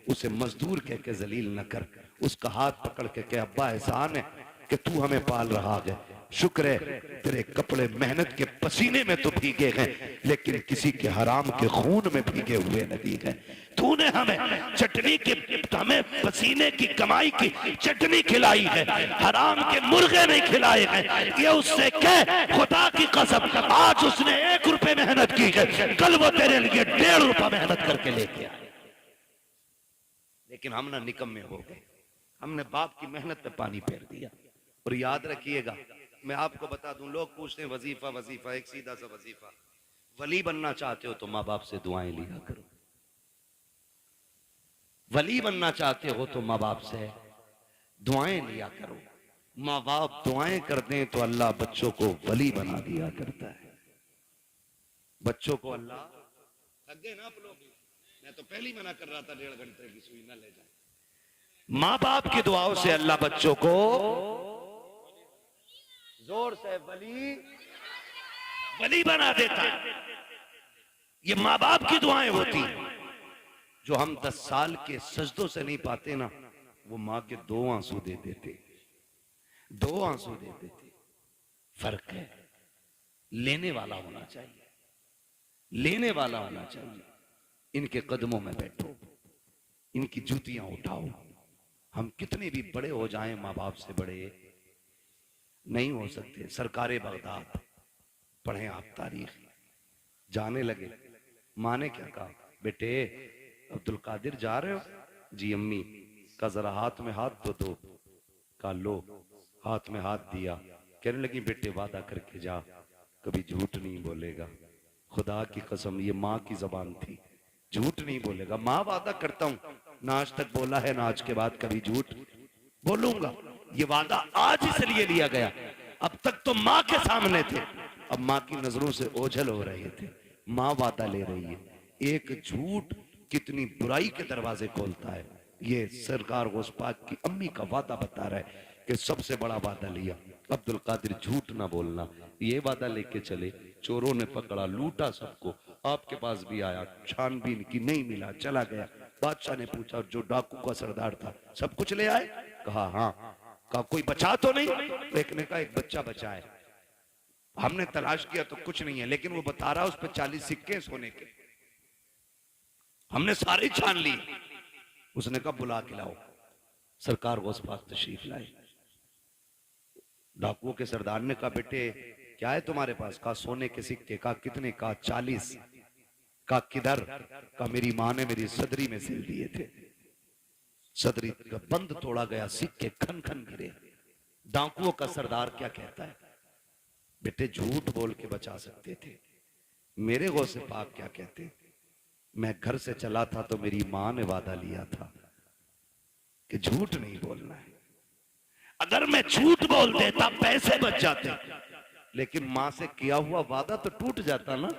उसे मजदूर कह के जलील न कर, उसका हाथ पकड़ के कह अब्बा एहसान है कि तू हमें पाल रहा है, शुक्र है तेरे कपड़े मेहनत के पसीने में तो भीगे हैं लेकिन किसी के हराम के खून में भीगे हुए नहीं गए। तूने हमें चटनी के, हमें पसीने की कमाई की चटनी खिलाई है, हराम के मुर्गे नहीं खिलाए हैं। ये उससे कह खुदा की कसम, आज उसने 1 रुपए मेहनत की है, कल वो तेरे लिए 1.5 रुपया मेहनत करके लेके आए। लेकिन हम ना निकम्मे हो गए, हमने बाप की मेहनत पे पानी फेर दिया। और याद रखिएगा, मैं आपको बता दूं, लोग पूछते हैं वजीफा वजीफा, एक सीधा सा वजीफा, वली बनना चाहते हो तो माँ बाप से दुआएं लिया करो। वली बनना चाहते हो तो माँ बाप से दुआएं लिया करो। माँ बाप दुआएं कर दें तो अल्लाह बच्चों को वली बना दिया करता है। बच्चों को अल्लाह, थक गए ना आप लोग, मैं तो पहले ही मना कर रहा था 1.5 घंटे की सुई ना ले जाए। माँ बाप की दुआओं से अल्लाह बच्चों को जोर से वली बना देता है। ये माँ बाप की दुआएं होती हैं। जो हम 10 साल के सजदों से नहीं पाते ना, वो माँ के 2 आंसू दे देते, 2 आंसू दे देते। फर्क है, लेने वाला होना चाहिए, लेने वाला होना चाहिए। इनके कदमों में बैठो, इनकी जूतियां उठाओ। हम कितने भी बड़े हो जाएं, माँ बाप से बड़े नहीं हो सकते। सरकारे बगदाद पढ़ें आप तारीख, जाने लगे, माँ ने क्या कहा, बेटे अब्दुल कादिर जा रहे हो? जी अम्मी। का जरा हाथ में हाथ तो दो। का लो, हाथ में हाथ दिया। कहने लगी बेटे वादा करके जा, कभी झूठ नहीं बोलेगा। खुदा की कसम, ये माँ की जबान थी, झूठ नहीं बोलेगा। माँ वादा करता हूं, ना आज तक बोला है ना आज के बाद कभी झूठ बोलूंगा। ये वादा आज इसलिए लिया गया, अब तक तो माँ के सामने थे, अब माँ की नजरों से ओझल हो रहे थे। माँ वादा ले रही है। एक झूठ कितनी बुराई के दरवाजे खोलता है। ये सरकार गौस पाक की अम्मी का वादा बता रहा है कि सबसे बड़ा वादा लिया, अब्दुल कादिर झूठ ना बोलना। ये वादा लेके चले, चोरों ने पकड़ा, लूटा सबको। आपके पास भी आया, छानबीन की, नहीं मिला, चला गया। बादशाह ने पूछा जो डाकू का सरदार था सब कुछ ले आए? कहा हाँ। कहा कोई बचा तो नहीं? एक ने कहा एक बच्चा बचा है, हमने तलाश किया तो कुछ नहीं है, लेकिन वो बता रहा उस पर 40 सिक्के सोने के, हमने सारे छान लिए। उसने कहा बुला के लाओ। सरकार गौस पाक तशरीफ लाए। डाकुओं के सरदार ने कहा बेटे क्या है तुम्हारे पास? कहा सोने के सिक्के। कहा कितने? कहा 40। कहा किधर? कहा मेरी माँ ने मेरी सदरी में सिल दिए थे, सदरी का बंद तोड़ा गया, सिक्के खन खन गिरे। डाकुओं का सरदार क्या कहता है? बेटे झूठ बोल के बचा सकते थे। मेरे गौसे पाक क्या कहते? मैं घर से चला था तो मेरी माँ ने वादा लिया था कि झूठ नहीं बोलना है। अगर मैं झूठ बोल देता पैसे बच जाते, लेकिन माँ से किया हुआ वादा तो टूट जाता ना।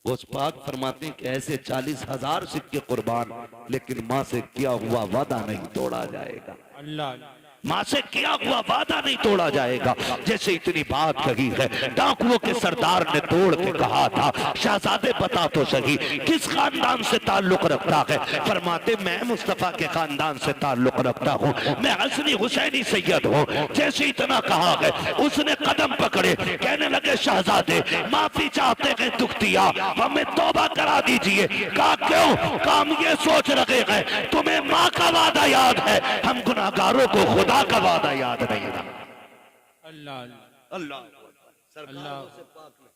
गौस पाक फरमाते हैं कि ऐसे 40,000 सिक्के कुर्बान, लेकिन माँ से किया हुआ वादा नहीं तोड़ा जाएगा। अल्लाह, माँ से किया हुआ वादा नहीं तोड़ा जाएगा। जैसे इतनी बात कही है, डाकुओं के सरदार ने तोड़ के कहा था शहजादे बता तो सही किस खानदान से ताल्लुक रखता है? फरमाते मैं मुस्तफा के खानदान से ताल्लुक रखता हूँ, मैं हसनी हुसैनी सैयद हूँ। जैसे इतना कहा है, उसने कदम पकड़े, कहने लगे शहजादे माफी चाहते हैं, दुख दिया, हमें तौबा करा दीजिए। कहा क्यों? काम ये सोच रहे हैं तुम्हें माँ का वादा याद है, हम गुनाहगारों को खुदा का वादा याद नहीं था। अल्लाह अल्लाह सरकार से पाक ने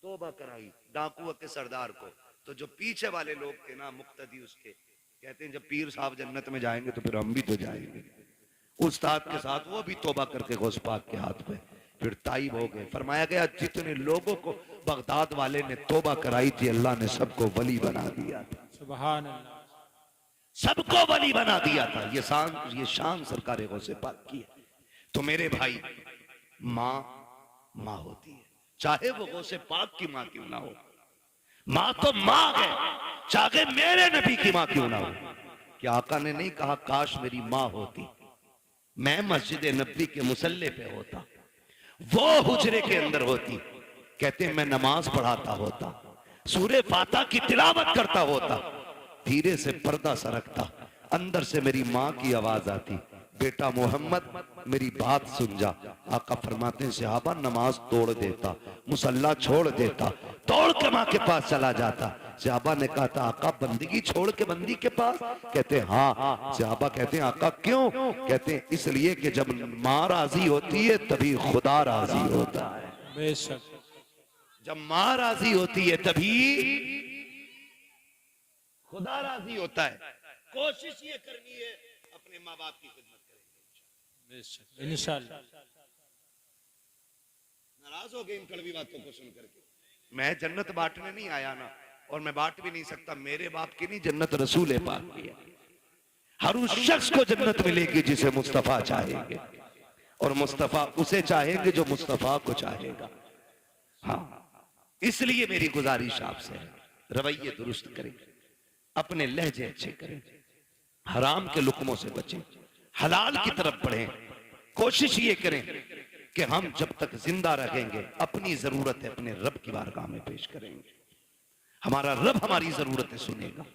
तौबा कराई डाकुओं के सरदार को। तो जो पीछे वाले लोग थे ना मुक्तदी उसके, कहते हैं जब पीर साहब जन्नत में जाएंगे तो फिर हम भी तो जाएंगे। उस्ताद के साथ वो भी तौबा करके गौस पाक के हाथ पे फिर ताइब हो गए। फरमाया गया जितने लोगों को बगदाद वाले ने तौबा कराई थी, अल्लाह ने सबको वली बना दिया था। सुभान अल्लाह। सबको वली बना दिया था। ये शान सरकार गौसे पाक की है। तो मेरे भाई, माँ माँ होती है, चाहे वो गौसे पाक की माँ क्यों ना हो। माँ तो माँ है, चाहे मेरे नबी की माँ क्यों ना हो। कि आका ने नहीं कहा काश मेरी माँ होती, मैं मस्जिद नबी के मुसल्ले पे होता, वो हुजरे के अंदर होती, कहते मैं नमाज पढ़ाता होता, सूरे फाता की तिलावत करता होता, धीरे से पर्दा सरकता, अंदर से मेरी माँ की आवाज आती, बेटा मोहम्मद मेरी बात सुन जा। आका फरमाते हैं सहाबा नमाज तोड़ देता, मुसल्ला छोड़ देता, दौड़ के माँ के पास चला जाता। सहाबा ने कहा था आका बंदगी छोड़ के बंदी के पास? कहते हाँ। सहाबा कहते हैं आका क्यों? कहते हैं इसलिए कि जब माँ राजी होती है तभी खुदा राजी होता है। बेशक। जब माँ राजी होती है तभी खुदा राजी होता है। कोशिश ये करनी है अपने माँ बाप की खिदमत करेंगे बेशक इंशाअल्लाह। नाराज हो गए इन कड़वी बातों को सुन करके। मैं जन्नत बांटने नहीं आया ना, और मैं बांट भी नहीं सकता। मेरे बाप की नहीं, जन्नत रसूल पाक की है। हर उस शख्स को जन्नत मिलेगी जिसे मुस्तफा चाहेंगे, और मुस्तफा उसे चाहेंगे जो मुस्तफा को चाहेगा। हाँ, इसलिए मेरी गुजारिश आपसे है, रवैये दुरुस्त करें, अपने लहजे अच्छे करें, हराम के लुकमों से बचें, हलाल की तरफ बढ़ें। कोशिश ये करें कि हम जब तक जिंदा रहेंगे अपनी जरूरतें अपने रब की बारगाह में पेश करेंगे। हमारा रब हमारी जरूरतें सुनेगा।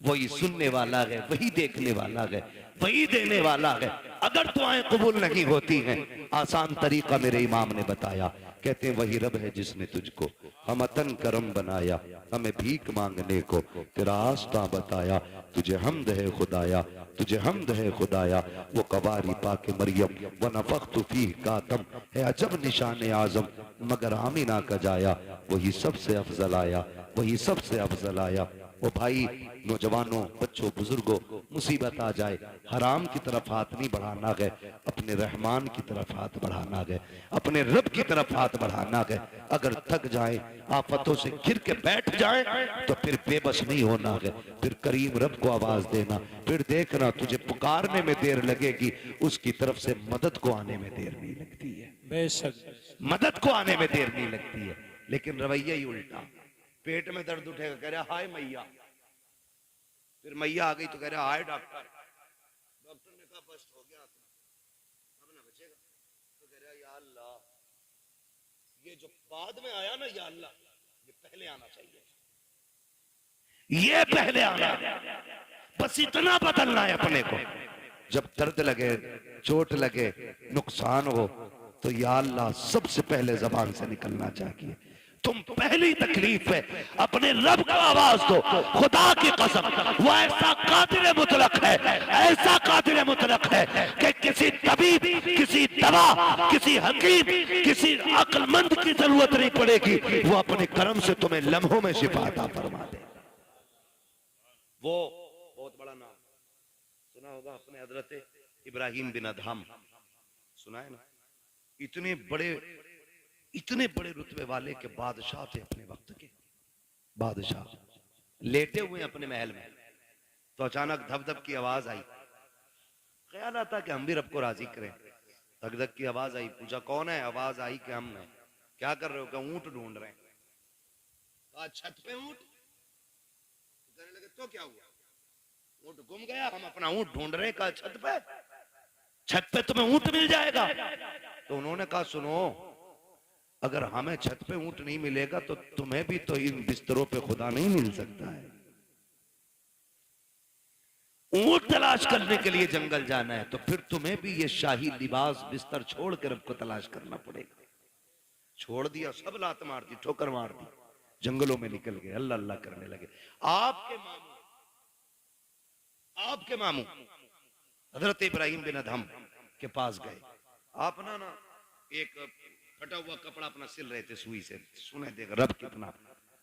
वही सुनने वाला है, वही देखने वाला है, वही देने वाला है। अगर दुआएं कबूल नहीं होती हैं, आसान तरीका मेरे इमाम ने बताया। कहते हैं वही रब है जिसने तुझको हमतन करम बनाया, हमें भीख मांगने को तेरा रास्ता बताया। तुझे हमद है खुदाया, तुझे हमद है खुदाया। वो कवारी पाके मरियम व नफख्तु फीह कातम है अजब निशान आजम, मगर आमिना का जाया वही सबसे अफजल आया, वही सबसे अफजल आया। ओ भाई, नौजवानों, बच्चों, बुजुर्गों, मुसीबत आ जाए हराम की तरफ हाथ नहीं बढ़ाना है, अपने रहमान की तरफ हाथ बढ़ाना है, अपने रब की तरफ हाथ बढ़ाना है। अगर थक जाए, आफतों से घिर के बैठ जाए, तो फिर बेबस नहीं होना है, फिर करीम रब को आवाज देना। फिर देखना तुझे पुकारने में देर लगेगी, उसकी तरफ से मदद को आने में देर नहीं लगती है। बेशक मदद को आने में देर नहीं लगती है। लेकिन रवैया ही उल्टा, पेट में दर्द उठेगा कह रहा हाय मैया, फिर मैया आ गई तो कह रहा हाय डॉक्टर। डॉक्टर ने कहा बस हो गया, अब ना बचेगा। तो कह रहा या अल्लाह, ये जो बाद में आया ना, या अल्लाह, ये पहले आना चाहिए, ये पहले आना। बस इतना बदलना है अपने को। जब दर्द लगे, चोट लगे, नुकसान हो, तो या अल्लाह सबसे पहले जबान से निकलना चाहिए। तुम पहली तकलीफ है अपने रब को आवाज दो। खुदा की कसम, वो ऐसा कादिर मुतलक है, ऐसा कादिर मुतलक है कि किसी तबीब, किसी दवा, किसी हकीम, किसी अक्लमंद की जरूरत नहीं पड़ेगी। वो अपने करम से तुम्हें लम्हों में शिफा अता फरमा दे। वो बहुत बड़ा नाम सुना होगा अपने हजरत इब्राहिम बिन अदहम, सुना है ना? इतने बड़े रुतबे वाले के बादशाह थे, अपने वक्त के बादशाह। लेटे हुए अपने महल में, तो अचानक धप धप की आवाज आई। ख्याल आता कि हम भी रब को राजी करें। धक धक की आवाज आई, पूछा कौन है? आवाज आई कि हम हैं। क्या कर रहे हो? क्या ऊंट ढूंढ रहे हैं। कहा छत पे ऊंट। कहने लगे तो क्या हुआ? ऊंट गुम गया, हम अपना ऊंट ढूंढ रहे हैं। कहा छत पे तुम्हें ऊंट मिल जाएगा। तो उन्होंने कहा सुनो, अगर हमें छत पे ऊंट नहीं मिलेगा तो तुम्हें भी तो इन बिस्तरों पे खुदा नहीं मिल सकता है। ऊंट तलाश करने के लिए जंगल जाना है, तो फिर तुम्हें भी ये शाही लिबास बिस्तर छोड़ कर रब को तलाश करना पड़ेगा। छोड़ दिया, सब लात मार दी, ठोकर मार दी, जंगलों में निकल गए, अल्लाह अल्लाह करने लगे। आपके मामू हजरत इब्राहिम बिन अदहम के पास गए। आप ना एक फटा हुआ कपड़ा अपना सिल रहे थे सुई से। सुने देगा रब कितना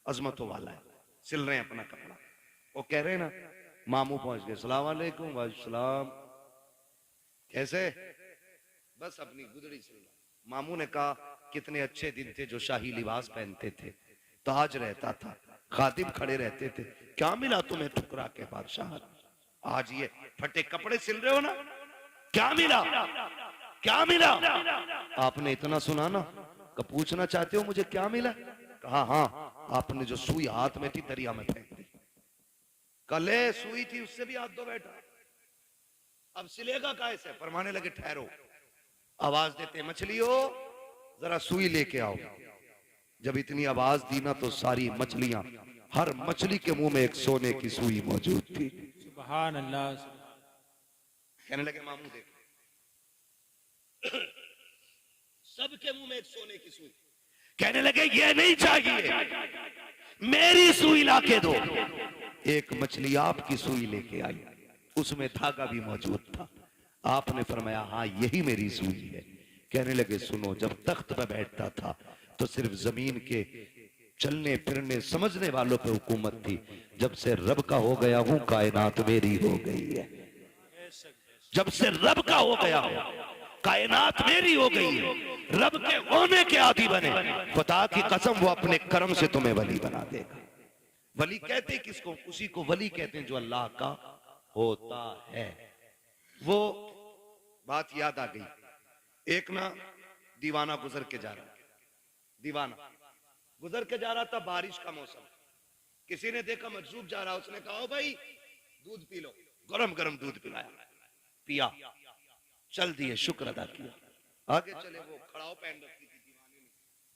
अजमतों वाला है, सिल रहे हैं अपना कपड़ा। वो कह रहे हैं ना, मामू पहुंच गए, सलाम वालेकुम। वालेकुम, कैसे? बस अपनी गुदड़ी सिल रहा। मामू ने कहा कितने अच्छे दिन थे जो शाही लिबास पहनते थे, ताज रहता था, खातिब खड़े रहते थे, क्या मिला तुम्हें ठुकरा के बादशाह? आज ये फटे कपड़े सिल रहे हो ना, क्या मिला, क्या मिला? आपने इतना सुना ना, पूछना चाहते हो मुझे क्या मिला? कहा हाँ, आपने जो सुई हाथ में थी दरिया में फेंक दी। कल सुई थी उससे भी हाथ धो बैठा, अब सिलेगा कैसे? फरमाने लगे ठहरो, आवाज देते मछलियों जरा सुई लेके आओ। जब इतनी आवाज दी ना तो सारी मछलियां, हर मछली के मुंह में एक सोने की सुई मौजूद थी। सुभान अल्लाह। कहने लगे मामू देखो, सबके मुंह में एक सोने की सुई। कहने लगे ये नहीं चाहिए, मेरी सुई लाके दो। एक मछली आपकी सुई लेके आई, उसमें धागा भी मौजूद था। आपने फरमाया हाँ यही मेरी सुई है। कहने लगे सुनो, जब तख्त पर बैठता था तो सिर्फ जमीन के चलने फिरने समझने वालों पे हुकूमत थी। जब से रब का हो गया हूं कायनात मेरी हो गई है। जब से रब का हो गया हूं कायनात मेरी हो गई है। रब के होने के आदी बने, खुदा की कसम वो अपने कर्म से तुम्हें वली बना देगा। वली कहते किसको? उसी को वली कहते हैं जो अल्लाह का होता है। वो बात याद आ गई, एक ना दीवाना गुजर के जा रहा, दीवाना गुजर के जा रहा था, बारिश का मौसम। किसी ने देखा मजरूब जा रहा, उसने कहा ओ भाई दूध पी लो, गरम गरम दूध पिलाया, पिया, चल दिए, शुक्र अदा किया, आगे चले। वो खड़ाव पहन रखी थी दीवाने ने,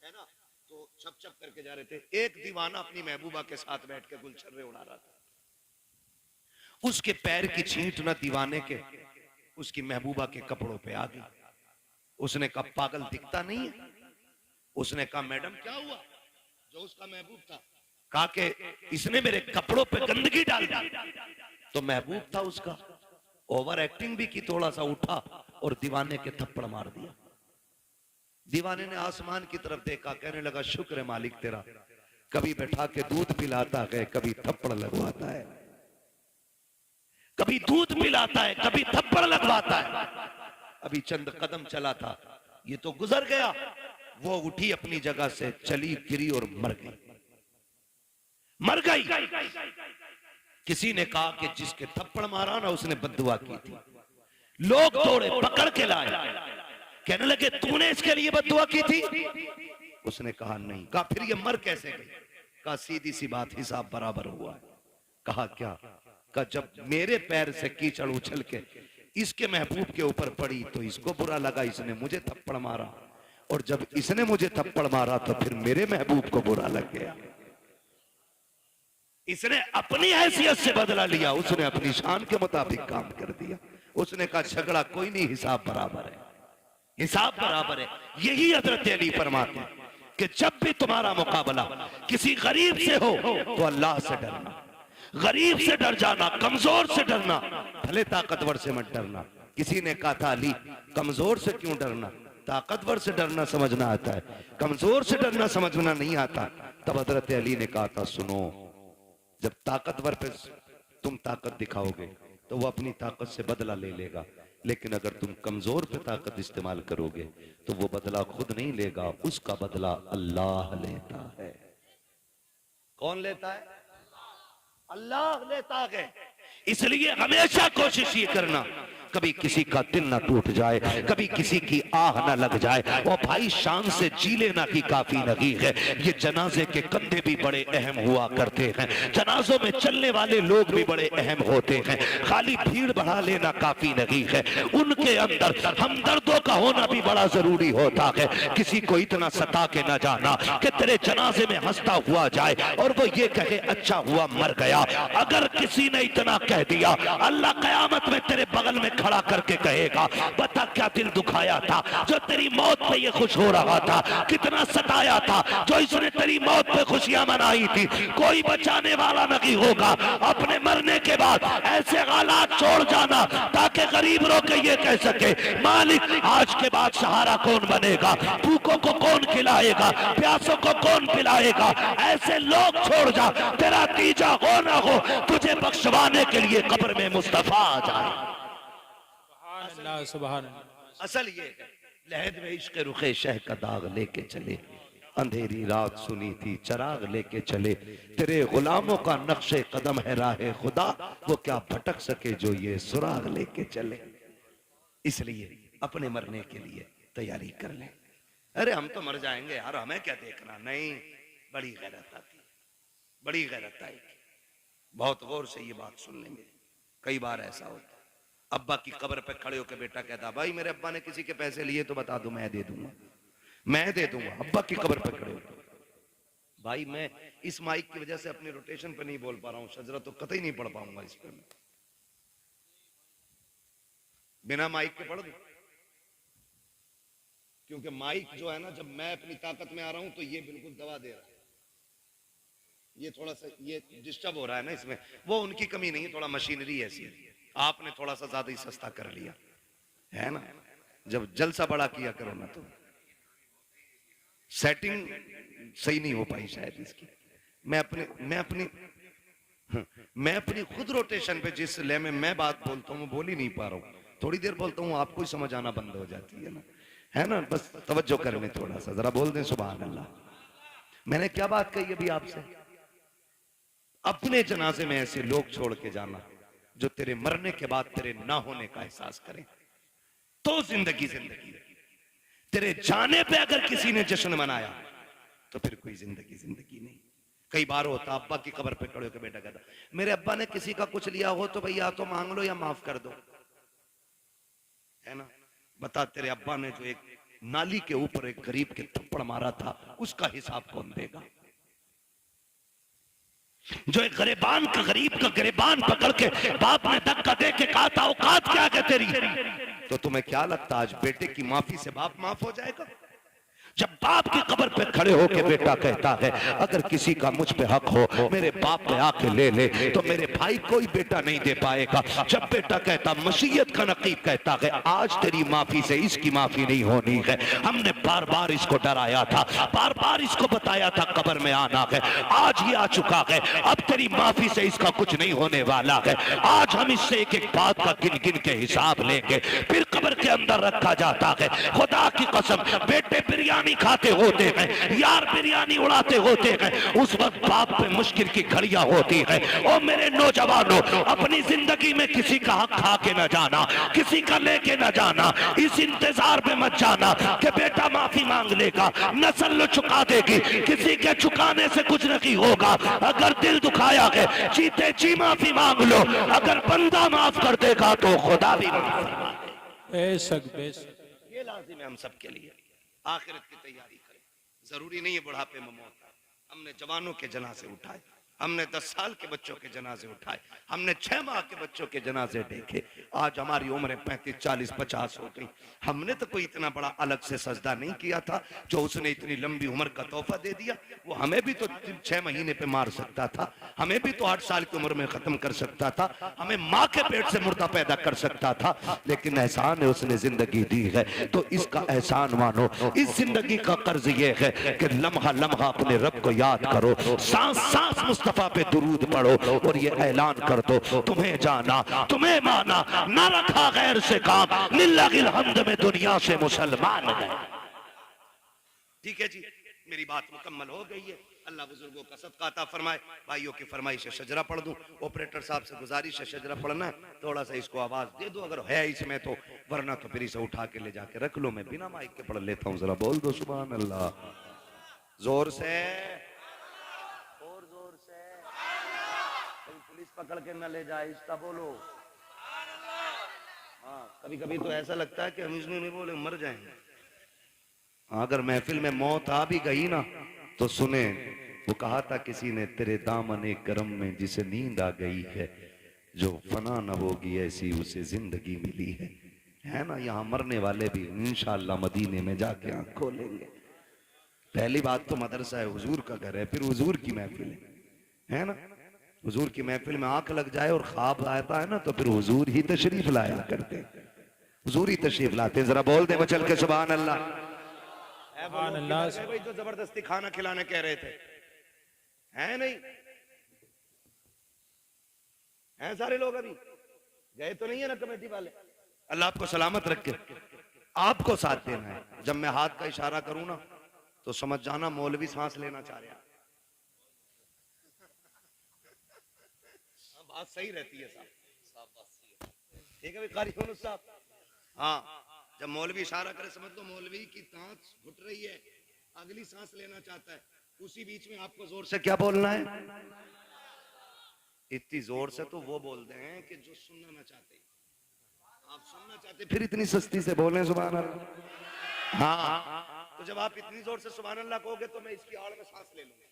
है ना, तो छप छप करके जा रहे थे। एक दीवाना अपनी महबूबा के साथ बैठ के गुलछर्रे उड़ा रहा था। उसके पैर की छींट ना दीवाने के उसकी महबूबा के कपड़ों पे आ गई। उसने कहा पागल दिखता नहीं है? उसने कहा मैडम क्या हुआ? जो उसका महबूब था कहा कि इसने मेरे कपड़ों पे गंदगी डाल दी। तो महबूब था उसका, ओवर एक्टिंग भी की, थोड़ा सा उठा और दीवाने के थप्पड़ मार दिया। दीवाने ने आसमान की तरफ देखा, कहने लगा शुक्र है मालिक तेरा, कभी बैठा के दूध पिलाता है, कभी थप्पड़ लगवाता है, कभी दूध पिलाता है, कभी थप्पड़ लगवाता है। अभी चंद कदम चला था, ये तो गुजर गया। वो उठी अपनी जगह से, चली, गिरी और मर गई, मर गई। किसी ने कहा कि जिसके थप्पड़ मारा ना उसने बद्दुआ की थी। लोग दौड़े, पकड़ के लाए, कहने लगे तूने इसके लिए बद्दुआ की थी? उसने कहा नहीं। कहा फिर ये मर कैसे गई? कहा सीधी सी बात, हिसाब बराबर हुआ है। कहा क्या? कहा जब मेरे पैर से कीचड़ उछल के इसके महबूब के ऊपर पड़ी तो इसको बुरा लगा, इसने मुझे थप्पड़ मारा, और जब इसने मुझे थप्पड़ मारा तो फिर मेरे महबूब को बुरा लग गया। इसने अपनी हैसियत से बदला लिया, उसने अपनी शान के मुताबिक काम कर दिया। उसने कहा झगड़ा कोई नहीं, हिसाब बराबर है, हिसाब बराबर है। यही हजरत अली फरमाते हैं कि जब भी तुम्हारा मुकाबला किसी गरीब से हो तो अल्लाह से डरना, गरीब से डर जाना, कमजोर से डरना, भले ताकतवर से मत डरना। किसी ने कहा था अली कमजोर से क्यों डरना? ताकतवर से डरना समझना आता है, कमजोर से डरना समझना नहीं आता। तब हजरत अली ने कहा था सुनो, जब ताकतवर पे तुम ताकत दिखाओगे तो वो अपनी ताकत से बदला ले लेगा, लेकिन अगर तुम कमजोर पे ताकत इस्तेमाल करोगे तो वो बदला खुद नहीं लेगा, उसका बदला अल्लाह लेता है। कौन लेता है? अल्लाह लेता है। इसलिए हमेशा कोशिश ये करना कभी किसी का दिल ना टूट जाए, कभी किसी की आह ना लग जाए। और भाई शान से जी लेना की काफी नहीं है। ये जनाजे के कंधे भी बड़े अहम हुआ करते हैं, जनाजों में चलने वाले लोग भी बड़े अहम होते हैं। खाली भीड़ बढ़ा लेना काफी नहीं है, उनके अंदर हमदर्दों का होना भी बड़ा जरूरी होता है। किसी को इतना सता के न जाना कि तेरे जनाजे में हंसता हुआ जाए और वो ये कहे अच्छा हुआ मर गया। अगर किसी ने इतना कह दिया, अल्लाह कयामत में तेरे बगल में खड़ा करके कहेगा बता क्या दिल दुखाया था जो तेरी मौत पे ये खुश हो रहा था, कितना सताया था जो इसने तेरी मौत पे खुशियां मनाई थी। कोई बचाने वाला नहीं होगा। अपने मरने के बाद ऐसे हालात छोड़ जाना ताकि गरीब रो के ये कह सके मालिक आज के बाद सहारा कौन बनेगा, भूखों को कौन खिलाएगा, प्यासों को कौन पिलाएगा। ऐसे लोग छोड़ जा, तेरा तीजा हो ना हो तुझे बख्शवाने के लिए कब्र में मुस्तफा आ जाए। असल ये है लहद में इश्क रुखे शह का दाग लेके चले, अंधेरी रात सुनी थी चराग लेके चले, तेरे गुलामों का नक्शे कदम है राहे खुदा, वो क्या भटक सके जो ये सुराग लेके चले। इसलिए अपने मरने के लिए तैयारी कर ले। अरे हम तो मर जाएंगे यार, हमें क्या देखना। नहीं, बड़ी गैरत आती, बड़ी गैरत आएगी। बहुत गौर से ये बात सुन लेंगे। कई बार ऐसा होता है, अब्बा की कब्र पे खड़े होकर बेटा कहता, भाई मेरे अब्बा ने किसी के पैसे लिए तो बता दो, मैं दे दूंगा, मैं दे दूंगा। अब्बा की कब्र पे खड़े होकर। भाई मैं इस माइक की वजह से अपनी रोटेशन पे नहीं बोल पा रहा हूँ, शजरा तो कतई नहीं पढ़ पाऊंगा इस पे। बिना माइक के पढ़ दूं, क्योंकि माइक जो है ना, जब मैं अपनी ताकत में आ रहा हूं तो ये बिल्कुल दबा दे रहा है। ये थोड़ा सा ये डिस्टर्ब हो रहा है ना इसमें। वो उनकी कमी नहीं है, थोड़ा मशीनरी ऐसी है, आपने थोड़ा सा ज्यादा ही सस्ता कर लिया है ना। जब जलसा बड़ा किया करो ना तो सेटिंग सही नहीं हो पाई शायद इसकी। मैं अपनी खुद रोटेशन पे जिस ले में मैं बात बोलता हूँ बोल ही नहीं पा रहा हूँ। थोड़ी देर बोलता हूँ आपको ही समझ आना बंद हो जाती है ना। बस तवज्जो करने थोड़ा सा, जरा बोल दें सुभान अल्लाह। मैंने क्या बात कही अभी आपसे? अपने जनाजे में ऐसे लोग छोड़ के जाना जो तेरे मरने के बाद तेरे ना होने का एहसास करें, तो जिंदगी जिंदगी। तेरे जाने पे अगर किसी ने जश्न मनाया तो फिर कोई जिंदगी जिंदगी नहीं। कई बार होता अब्बा की कब्र पे खड़े होकर बेटा कहता, मेरे अब्बा ने किसी का कुछ लिया हो तो भैया तो मांग लो या माफ कर दो, है ना। बता, तेरे अब्बा ने जो एक नाली के ऊपर एक गरीब के थप्पड़ मारा था, उसका हिसाब कौन देगा? जो एक गरीबान का गरीब का गिरबान पकड़ के बाप ने धक्का दे के कहा था औकात क्या है तेरी, तो तुम्हें क्या लगता आज बेटे की माफी से बाप माफ हो जाएगा? जब बाप की कब्र पे खड़े होके बेटा कहता है अगर किसी का मुझ पे हक हो मेरे बाप पे आके ले ले, तो मेरे भाई कोई बेटा नहीं दे पाएगा। जब बेटा कहता, मसीयत का नकीब कहता है आज तेरी माफी से इसकी माफी नहीं होनी है, हमने बार बार इसको डराया था, बार बार इसको बताया था कब्र में आना है, आज ये आ चुका है, अब तेरी माफी से इसका कुछ नहीं होने वाला है। आज हम इससे एक एक बात का गिन गिन के हिसाब लेंगे। फिर कब्र के अंदर रखा जाता है। खुदा की कसम, बेटे बिरयानी खाते होते हैं, यार बिरयानी उड़ाते होते हैं, उस वक्त बाप पे मुश्किल की घड़ियां होती है। ओ मेरे नौजवानों, अपनी जिंदगी में किसी का हक खा के न जाना, किसी का लेके न जाना, इस इंतजार में मत जाना कि बेटा माफी मांग लेगा, नस्ल चुका देगी, किसी के चुकाने से कुछ नहीं होगा। अगर दिल दुखाया है जीते जी माफी मांग लो, अगर बंदा माफ कर देगा तो खुदा भी माफ कर देगा। ये लाजिम है हम सबके लिए। आखिरत की तैयारी करें। जरूरी नहीं है बुढ़ापे में मौत। हमने जवानों के जनाजे उठाए, हमने 10 साल के बच्चों के जनाजे उठाए, हमने 6 माह के बच्चों के जनाजे देखे। आज हमारी उम्र 35, 40, 50 हो गई। हमने तो कोई इतना बड़ा अलग से सजदा नहीं किया था जो उसने इतनी लंबी उम्र का तोहफा दे दिया। वो हमें भी तो 6 महीने पे मार सकता था, हमें भी तो 8 साल की उम्र में खत्म कर सकता था, हमें माँ के पेट से मुर्दा पैदा कर सकता था, लेकिन एहसान है उसने जिंदगी दी है तो इसका एहसान मानो। इस जिंदगी का कर्ज ये है कि लम्हा लम्हा अपने रब को याद करो, सांस सांस मुस्तफा पे दुरूद पढ़ो और ये ऐलान कर दो तुम्हें जाना तुम्हें माना, ना रखा गैर से काम, लिल्लाहिल हम्द में दुनिया से मुसलमान है। ठीक है जी, मेरी बात मुकम्मल हो गई है। अल्लाह बुजुर्गों का सदका अता फरमाए। भाइयों की फरमाइश है शजरा पढ़ दूं। ऑपरेटर साहब से गुजारिश है शजरा पढ़ना है, थोड़ा सा इसको आवाज दे दो अगर है इसमें तो, वरना तो फिर इसे उठा के ले जाके रख लो। मैं बिना माइक के पढ़ लेता हूँ, जरा बोल दो सुभान अल्लाह जोर से और जोर से। पुलिस पकड़ के न ले जाए, इसका बोलो। हाँ, कभी कभी तो ऐसा लगता है कि हम इसमें नहीं बोले मर जाएंगे। अगर महफिल में मौत आ भी गई ना तो सुने, वो कहा था किसी ने, तेरे दामने करम में जिसे नींद आ गई है, जो फना न होगी ऐसी उसे जिंदगी मिली है ना। यहाँ मरने वाले भी इंशाअल्लाह मदीने में जाके आंख खोलेंगे। पहली बात तो मदरसा है, हुजूर का घर है, फिर हुजूर की महफिल है ना। हुजूर की महफिल में आंख लग जाए और ख्वाब आता है ना तो फिर हुजूर ही तशरीफ लाया करते, हुजूर ही तशरीफ लाते। जरा बोल दे चल के सुभान अल्लाह। भाई जो जबरदस्ती खाना खिलाने कह रहे थे है नहीं है, सारे लोग अभी गए तो नहीं है ना कमेटी वाले। अल्लाह आपको सलामत रखे, आपको साथ देना है। जब मैं हाथ का इशारा करूं ना तो समझ जाना मौलवी सांस लेना चाह रहा है। बात सही रहती है साहब, ठीक है कारी साहब। हाँ, जब मौलवी इशारा करे समझ लो मौलवी की सांस घुट रही है, अगली सांस लेना चाहता है, उसी बीच में आपको जोर से क्या बोलना है? इतनी जोर से तो वो बोलते हैं कि जो सुनना ना चाहते, आप सुनना चाहते फिर इतनी सस्ती से बोलें सुभान अल्लाह। हाँ, तो जब आप इतनी जोर से सुभान अल्लाह कहोगे तो मैं इसकी आड़ में सांस ले लूंगा।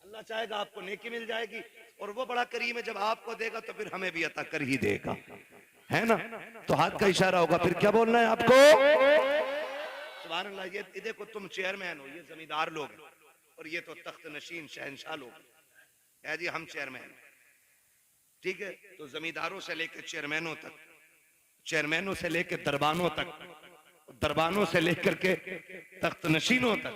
अल्लाह चाहेगा आपको नेकी मिल जाएगी, और वो बड़ा करीम है, जब आपको देगा तो फिर हमें भी अता कर ही देगा, है ना? तो हाथ का इशारा होगा, फिर क्या बोलना है आपको? सुभान अल्लाह। ये देखो तुम चेयरमैन हो, ये जमींदार लोग हैं, और ये तो तख्त नशीन शहंशाह लोग है जी, हम चेयरमैन, ठीक है? तो जमींदारों से लेकर चेयरमैनों तक, चेयरमैनों से लेकर दरबानों तक, दरबानों से लेकर के तख्त नशीनों तक,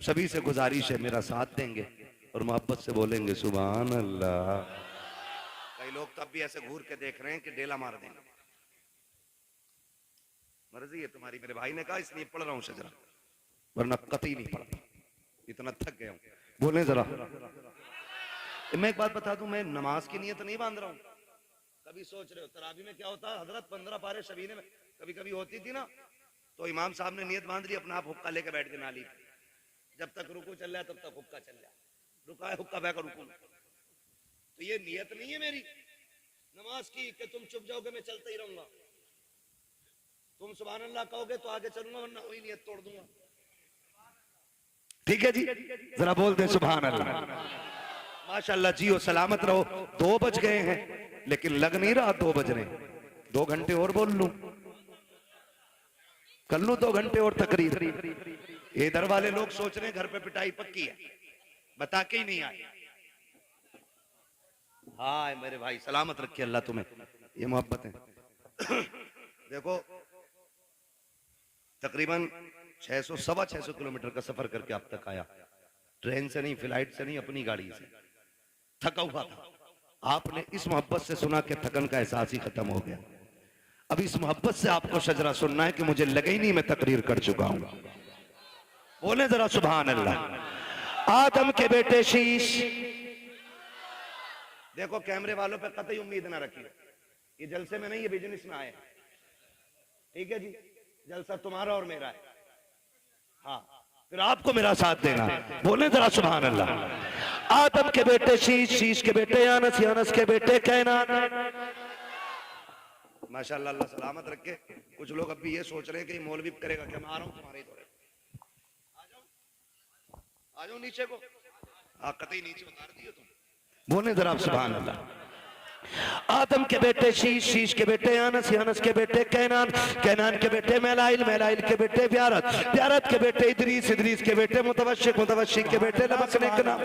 सभी से गुजारिश है मेरा साथ देंगे और मोहब्बत से बोलेंगे सुभान अल्लाह। कई लोग तो अब भी ऐसे घूर के देख रहे हैं कि डेला मार देंगे। मर्जी है तुम्हारी, मेरे भाई ने कहा इसलिए पढ़ रहा हूं शजरा, वरना कतई नहीं पढ़ता, इतना थक गया हूं। बोले जरा। मैं एक बात बता दूं, मैं नमाज की नीयत नहीं बांध रहा हूं। कभी सोच रहे हो तरावी में क्या होता है हजरत, 15 पारे शबीने में कभी कभी होती थी ना, तो इमाम साहब ने नीयत बांध ली, अपना आप हुक्का लेके बैठ के नाली, जब तक रुकू चल रहा है तब तक हुक्का चल रहा है, रुका है हुक्का बहकर रुकू। तो ये नीयत नहीं है मेरी नमाज की कि तुम चुप जाओगे मैं चलता ही रहूंगा। तुम सुभान अल्लाह कहोगे तो आगे चलूंगा, वरना वही नीयत तोड़ दूंगा। ठीक है जी, जरा बोल दे सुभान अल्लाह। माशाअल्लाह, जियो सलामत रहो। 2 बज गए हैं, लेकिन लग नहीं रहा 2 बज रहे। 2 घंटे और बोल लूं, कर लूं 2 घंटे और तकरीर। इधर वाले लोग सोच रहे हैं घर पे पिटाई पक्की है, बता के ही नहीं आए। हाय मेरे भाई, सलामत रखिए अल्लाह तुम्हें, ये मोहब्बत है। देखो तकरीबन 600-625 किलोमीटर का सफर करके अब तक आया, ट्रेन से नहीं, फ्लाइट से नहीं, अपनी गाड़ी से। थका हुआ था, आपने इस मोहब्बत से सुना कि थकन का एहसास ही खत्म हो गया। अब इस मोहब्बत से आपको शजरा सुनना है कि मुझे लगे ही नहीं मैं तकरीर कर चुका हूं। बोले जरा सुभान अल्लाह। आदम के बेटे शीश, देखो कैमरे वालों पे कतई उम्मीद ना रखिए, ये जलसे में नहीं, ये बिजनेस में आए, ठीक है जी? जलसा तुम्हारा और मेरा है। हाँ, फिर आपको मेरा साथ देना। बोले जरा सुभान अल्लाह। आदम के बेटे शीश, शीश के बेटे यानस, यानस के बेटे कैनान। माशाअल्लाह, अल्लाह सलामत रखे। कुछ लोग अब भी ये सोच रहे हैं कि मौलवी करेगा क्या, मैं आ रहा हूं तुम्हारे दौरे, आ जाओ नीचे को। कतई नीचे उतार दिए तुम। बोले जरा सुभान अल्लाह। आदम के बेटे शीश, शीश के बेटे यानस, यानस के बेटे कैनान, कैनान के बेटे मैलाइल, मैलाइल के बेटे ब्यारत, ब्यारत के बेटे इदरीस, इदरीस के बेटे मुतवश्शिक, मुतवश्शिक के बेटे लबकने के नाम,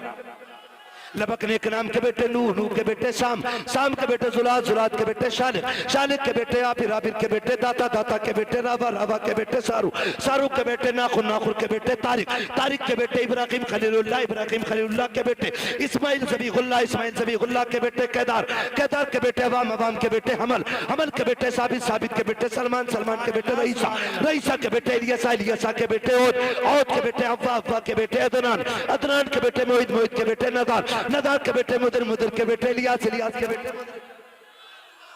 लबकने के नाम के बेटे नूह, नूह के बेटे शाम, शाम के बेटे जुलाद, जुलाद के बेटे शालिक, शालिक के बेटे आबिर, आबिर के बेटे दाता, दाता के बेटे रावा, रावा के बेटे सारू, सारू के बेटे नाखुर, नाखुर के बेटे तारिक, तारिक के बेटे इब्राहिम खलीलुल्लाह, इब्राहिम खलीलुल्लाह के बेटे इस्माइल ज़बीहुल्लाह, इस्माइल ज़बीहुल्लाह के बेटे केदार, केदार के बेटे अवाम, अवाम के बेटे हमल, हमल के बेटे साबित, साबित के बेटे सलमान, सलमान के बेटे रईसा, रईसा के बेटे इलियासा, इलियासा के बेटे औद, औद के बेटे अव्वा, अव्वा के बेटे अदनान, अदनान के बेटे मोहित, मोहित के बेटे नदार, नदार के बेटे मुदर, मुदर के बेटे इलियास, इलियास के बेटे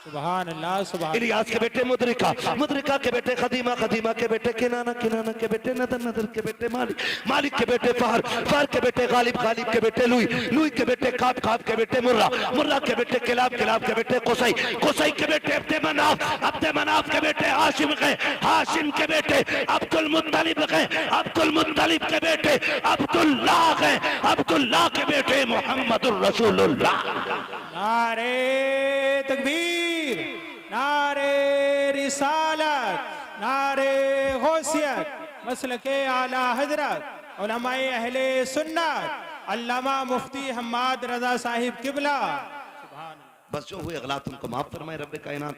सुभान अल्लाह, सुभान इलियास के बेटे मुदरिका, मुदरिका के बेटे खदीमा, खदीमा के बेटे किनाना, किनाना के बेटे नदर, नदर के बेटे मालिक, मालिक के बेटे फहर, फहर के बेटे गालिब, गालिब के बेटे लुई, लुई के बेटे काब, काब के बेटे मुर्रा, मुर्रा के बेटे किलाब, किलाब के बेटे कुसै, कुसै के बेटे अब्दे मनाफ, अब्दे मनाफ के बेटे हाशिम के, हाशिम के बेटे अब्दुल मुत्तलिब के, अब्दुल मुत्तलिब के बेटे अब्दुल्लाह के, अब्दुल्लाह के बेटे मोहम्मदुर रसूलुल्लाह। नारे तकबीर, नारे रिसालत, नारे गौसियत, मसलके आला हजरत उलमाए अहले सुन्नत अल्लामा मुफ्ती हम्माद रजा साहिब किबला। बस जो हुए गलत उनको माफ फरमाए रब्बे कायनात।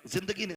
जिंदगी ने